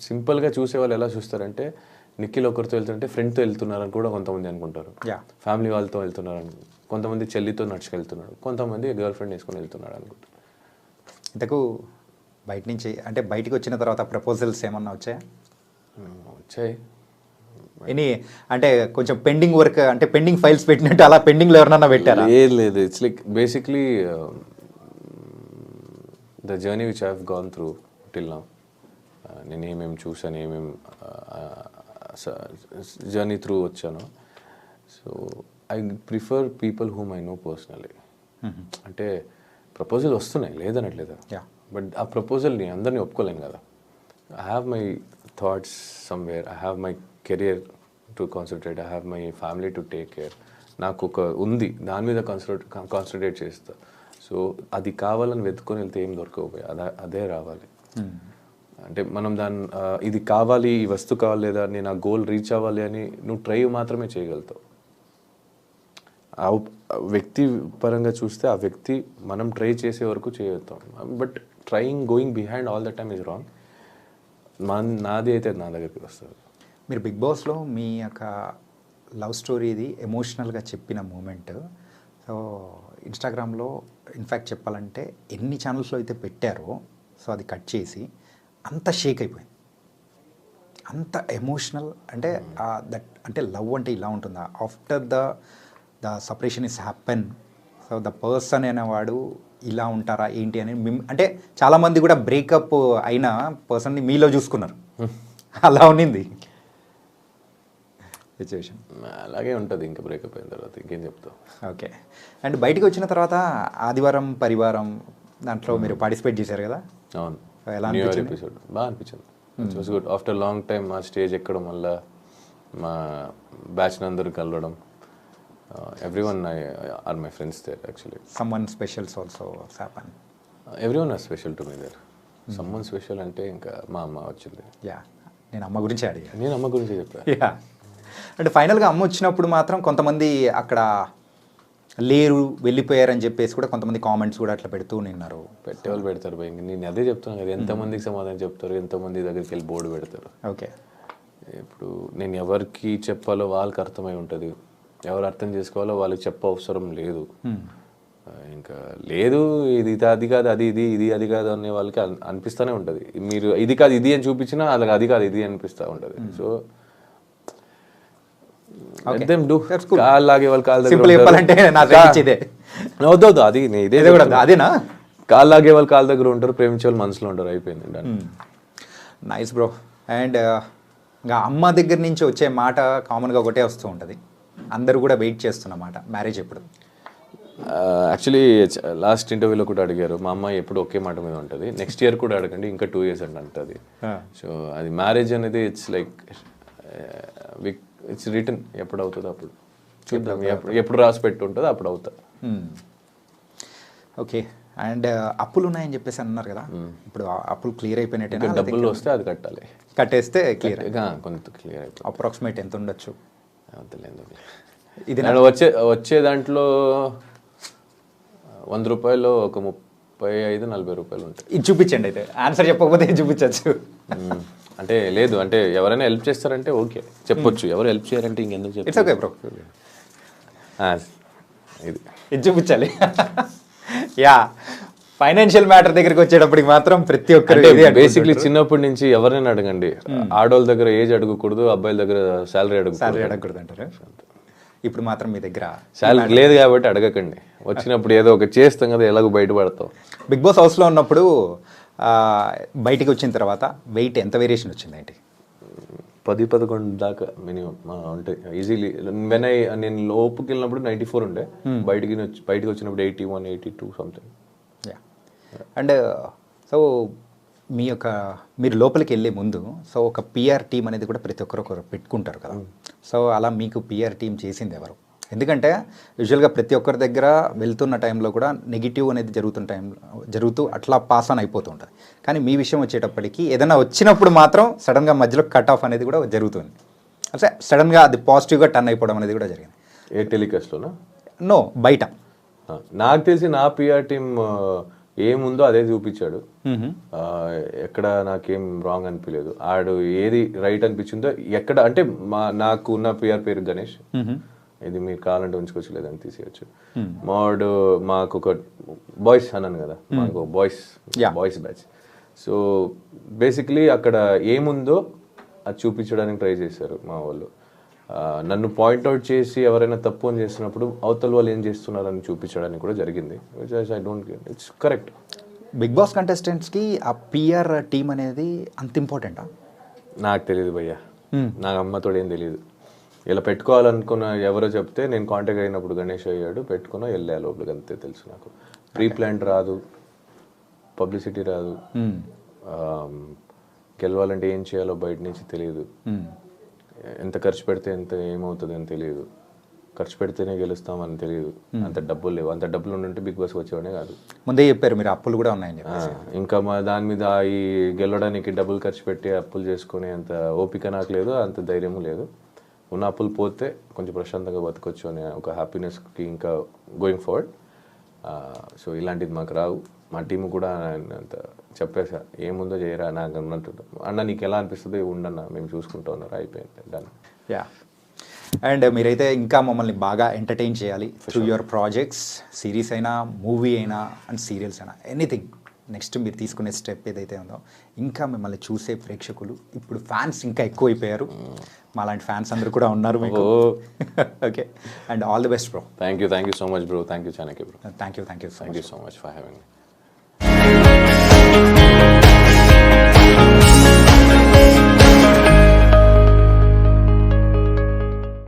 సింపుల్గా చూసేవాళ్ళు ఎలా చూస్తారంటే నిఖిల్ ఒకరితో వెళ్తుంటే ఫ్రెండ్తో వెళ్తున్నారని కూడా కొంతమంది అనుకుంటారు, ఫ్యామిలీ వాళ్ళతో వెళ్తున్నారని, కొంతమంది చెల్లితో నడుచుకెళ్తున్నాడు, కొంతమంది గర్ల్ ఫ్రెండ్ వేసుకొని వెళ్తున్నాడు అనుకుంటారు. ఇంతకు బయట నుంచి అంటే బయటికి వచ్చిన తర్వాత ప్రపోజల్స్ ఏమన్నా వచ్చాయా? వచ్చాయి. ఎనీ అంటే కొంచెం పెండింగ్ వర్క్ అంటే పెండింగ్ ఫైల్స్ పెట్టినట్టు అలా పెండింగ్లో ఎవరన్నా పెట్టారా? లేదు, it's like basically the journey which I have gone through till now. నేను ఏమేమి చూసాను, ఏమేమి జర్నీ త్రూ వచ్చాను. So I prefer people whom I know personally. అంటే ప్రపోజల్ వస్తున్నాయి లేదనట్లేదు, బట్ ఆ ప్రపోజల్ని అందరినీ ఒప్పుకోలేను కదా. I have my thoughts somewhere, I have my career to concentrate, I have my family to take care. నాకు ఒక ఉంది, దాని మీద కాన్సన్ట్రేట్ చేస్తా. సో అది కావాలని వెతుకొని వెళ్తే ఏం దొరకకపోయి అదే రావాలి. అంటే మనం ఇది కావాలి, ఈ వస్తువు కావాలి, లేదా నేను ఆ గోల్ రీచ్ అవ్వాలి అని నువ్వు ట్రై మాత్రమే చేయగలుగుతావు. ఆ వ్యక్తి పరంగా చూస్తే ఆ వ్యక్తి మనం ట్రై చేసే వరకు చేయగలుగుతాం, but going behind all the time is wrong. నాది అయితే నా దగ్గరికి వస్తుంది. మీరు బిగ్ బాస్లో మీ యొక్క లవ్ స్టోరీ ఇది ఎమోషనల్గా చెప్పిన మూమెంట్ సో ఇన్స్టాగ్రామ్లో ఇన్ఫ్యాక్ట్ చెప్పాలంటే ఎన్ని ఛానల్స్లో అయితే పెట్టారో సో అది కట్ చేసి అంత షేక్ అయిపోయింది, అంత ఎమోషనల్. అంటే దట్ అంటే లవ్ అంటే ఇలా ఉంటుందా, after the separation is happen so the person అనేవాడు ఇలా ఉంటారా ఏంటి అని అంటే చాలామంది కూడా బ్రేకప్ అయిన పర్సన్ని మీలో చూసుకున్నారు, అలా ఉన్నింది సిచ్యువేషన్. అలాగే ఉంటుంది ఇంకా బ్రేకప్ అయిన తర్వాత, ఇంకేం చెప్తావు. ఓకే, అండ్ బయటికి వచ్చిన తర్వాత ఆదివారం పరివారం దాంట్లో మీరు పార్టిసిపేట్ చేశారు కదా. అవును, ఎలా న్యూ ఇయర్ ఎపిసోడ్ బాగా అనిపించింది. It was good. After long time మా స్టేజ్ ఎక్కడం వల్ల మా బ్యాచ్ అందరూ కలవడం. Everyone are my friends there actually. Someone special also happened. Everyone is special to me there. Someone special అంటే ఇంకా మా అమ్మ వచ్చింది. నేను అమ్మ గురించి అడిగా. నేను అమ్మ గురించి చెప్పా. అంటే ఫైనల్గా అమ్మ వచ్చినప్పుడు మాత్రం కొంతమంది అక్కడ లేరు వెళ్ళిపోయారని చెప్పేసి కూడా కొంతమంది కామెంట్స్ కూడా అట్లా పెడుతూ నిన్నారు. పెట్టేవాళ్ళు పెడతారు భయ, నేను అదే చెప్తాను కదా, ఎంతమందికి సమాధానం చెప్తారు, ఎంతమంది దగ్గరికి వెళ్ళి బోర్డు పెడతారు. ఓకే, ఇప్పుడు నేను ఎవరికి చెప్పాలో వాళ్ళకి అర్థమై ఉంటుంది, ఎవరు అర్థం చేసుకోవాలో వాళ్ళకి చెప్ప అవసరం లేదు. ఇంకా లేదు ఇది అది కాదు అది ఇది అది కాదు అనే వాళ్ళకి అనిపిస్తూనే ఉంటుంది. మీరు ఇది కాదు ఇది అని చూపించినా వాళ్ళకి అది కాదు ఇది అనిపిస్తూ ఉంటుంది. సో కాళ్ళు లాగే వాళ్ళు కాళ్ళ వద్దు అది ఇదే అదేనా, కాళ్ళు లాగే వాళ్ళు కాళ్ళ దగ్గర ఉంటారు, ప్రేమించే వాళ్ళు మనసులో ఉంటారు, అయిపోయింది. Nice bro. అండ్ ఇంకా అమ్మ దగ్గర నుంచి వచ్చే మాట కామన్గా ఒకటే వస్తూ ఉంటుంది, అందరూ కూడా వెయిట్ చేస్తున్నమాట, మ్యారేజ్ ఎప్పుడు? యాక్చువల్లీ లాస్ట్ ఇంటర్వ్యూలో కూడా అడిగారు, మా అమ్మాయి ఎప్పుడు ఒకే మాట మీద ఉంటుంది, నెక్స్ట్ ఇయర్ కూడా అడగండి, ఇంకా 2 years అండి అంటుంది. సో అది మ్యారేజ్ అనేది ఇట్స్ లైక్ ఇట్స్ రిటర్న్, ఎప్పుడు అవుతుందో అప్పుడు చూద్దాం, ఎప్పుడు రాసి పెట్టి ఉంటుందో అప్పుడు అవుతా. ఓకే, అండ్ అప్పులు ఉన్నాయని చెప్పేసి అన్నారు కదా, ఇప్పుడు అప్పులు క్లియర్ అయిపోయినట్టే? డబ్బులు వస్తే అది కట్టాలి, కట్టేస్తే క్లియర్, కొంత క్లియర్ అయిపోతుంది. అప్రాక్సిమేట్ ఎంత ఉండొచ్చు? ఇది వచ్చే దాంట్లో 100 రూపాయలు ఒక 35-40 రూపాయలు ఉంటాయి. ఇది చూపించండి, అయితే ఆన్సర్ చెప్పకపోతే చూపించచ్చు. అంటే లేదు, అంటే ఎవరైనా హెల్ప్ చేస్తారంటే ఓకే చెప్పొచ్చు, ఎవరు హెల్ప్ చేయారంటే ఇంకెందుకు చెప్పు. ఇట్స్ ఓకే బ్రో, ఇది చూపించాలి. ఫైనాన్షియల్ మ్యాటర్ దగ్గరికి వచ్చేటప్పటికి మాత్రం ప్రతి ఒక్కరు బేసిక్లీ చిన్నప్పటి నుంచి ఎవరైనా అడగండి, ఆడవాళ్ళ దగ్గర ఏజ్ అడగకూడదు, అబ్బాయిల దగ్గర శాలరీ అడగకూడదు అంటారు. ఇప్పుడు మాత్రం మీ దగ్గర శాలరీ లేదు కాబట్టి అడగకండి, వచ్చినప్పుడు ఏదో ఒక చేస్తాం కదా, ఎలాగో బయటపడతాం. బిగ్ బాస్ హౌస్లో ఉన్నప్పుడు బయటికి వచ్చిన తర్వాత వెయిట్ ఎంత వేరియేషన్ వచ్చింది ఏంటి? 10-11 దాకా మినిమం ఉంటాయి ఈజీలీ. నేను లోపుకి వెళ్ళినప్పుడు 94 ఉండే, బయటికి వచ్చినప్పుడు 81, 82 సంథింగ్. యా. అండ్ సో మీరు లోపలికి వెళ్ళే ముందు సో ఒక పిఆర్ టీం అనేది కూడా ప్రతి ఒక్కరు పెట్టుకుంటారు కదా. సో అలా మీకు పిఆర్ టీం చేసింది ఎవరు? ఎందుకంటే యూజువల్గా ప్రతి ఒక్కరి దగ్గర వెళ్తున్న టైంలో కూడా నెగిటివ్ అనేది జరుగుతూ అట్లా పాస్ ఆన్ అయిపోతూ ఉంటుంది. కానీ మీ విషయం వచ్చేటప్పటికి ఏదైనా వచ్చినప్పుడు మాత్రం సడన్గా మధ్యలో కట్ ఆఫ్ అనేది కూడా జరుగుతుంది. అంటే సడన్గా అది పాజిటివ్గా టర్న్ అయిపోవడం అనేది కూడా జరిగింది. ఏ టెలికాస్ట్లోనా? నో, బయట. నాకు తెలిసి నా పిఆర్ టీం ఏముందో అదే చూపించాడు. ఎక్కడ నాకేం రాంగ్ అనిపించలేదు. ఆడు ఏది రైట్ అనిపించిందో ఎక్కడ అంటే నాకు ఉన్న పిఆర్ పేరు గణేష్, ఇది మీరు కావాలంటే ఉంచుకోవచ్చు లేదని తీసేయచ్చు. మాకు ఒక బాయ్స్ అన్నాను కదా, మాకు బాయ్స్ బ్యాచ్. సో బేసిక్లీ అక్కడ ఏముందో అది చూపించడానికి ట్రై చేశారు మా వాళ్ళు. నన్ను పాయింట్అవుట్ చేసి ఎవరైనా తప్పు అని చేస్తున్నప్పుడు అవతల వాళ్ళు ఏం చేస్తున్నారని చూపించడానికి కూడా జరిగింది. I don't get it's correct. Bigg Boss కంటెస్టెంట్స్కి ఆ పిఆర్ టీం అనేది అంత ఇంపార్టెంటా? నాకు తెలియదు భయ్యా, నాకు అమ్మతోడు ఏం తెలియదు. ఇలా పెట్టుకోవాలనుకున్న ఎవరో చెప్తే నేను కాంటాక్ట్ అయినప్పుడు గణేష్ అయ్యాడు, పెట్టుకున్నా వెళ్ళా లోపలికి, అంతే తెలుసు నాకు. ప్రీ ప్లాంట్ రాదు, పబ్లిసిటీ రాదు, గెలవాలంటే ఏం చేయాలో బయట నుంచి తెలియదు, ఎంత ఖర్చు పెడితే ఎంత ఏమవుతుంది అని తెలియదు, ఖర్చు పెడితేనే గెలుస్తామని తెలియదు, అంత డబ్బులు లేవు. అంత డబ్బులు ఉంటే బిగ్ బాస్ వచ్చేవాడే కాదు. ముందే చెప్పారు మీరు అప్పులు కూడా ఉన్నాయని. ఇంకా మా దాని మీద ఈ గెలవడానికి డబ్బులు ఖర్చు పెట్టి అప్పులు చేసుకునే అంత ఓపిక నాకు లేదు, అంత ధైర్యము లేదు. ఉన్న అప్పులు పోతే కొంచెం ప్రశాంతంగా బతకొచ్చు అనే ఒక హ్యాపీనెస్కి ఇంకా గోయింగ్ ఫార్వర్డ్. సో ఇలాంటిది మాకు రావు. మా టీము కూడా అంత చెప్పేసా, ఏముందో చేయరా నాకు అన్నట్టు. అన్న నీకు ఎలా అనిపిస్తుంది ఉండన్న, మేము చూసుకుంటూ ఉన్నారు, అయిపోయింది డన్. యా. అండ్ మీరైతే ఇంకా మమ్మల్ని బాగా ఎంటర్టైన్ చేయాలి త్రూ యువర్ ప్రాజెక్ట్స్, సిరీస్ అయినా, మూవీ అయినా అండ్ సీరియల్స్ అయినా, ఎనీథింగ్. నెక్స్ట్ మీరు తీసుకునే స్టెప్ ఏదైతే ఉందో, ఇంకా మిమ్మల్ని చూసే ప్రేక్షకులు ఇప్పుడు ఫ్యాన్స్ ఇంకా ఎక్కువైపోయారు. మాలాంటి ఫ్యాన్స్ అందరూ కూడా ఉన్నారు మీకు. Okay, and all the best bro. Thank you so much bro. Thank you Chanakya bro. Thank you so much for having me.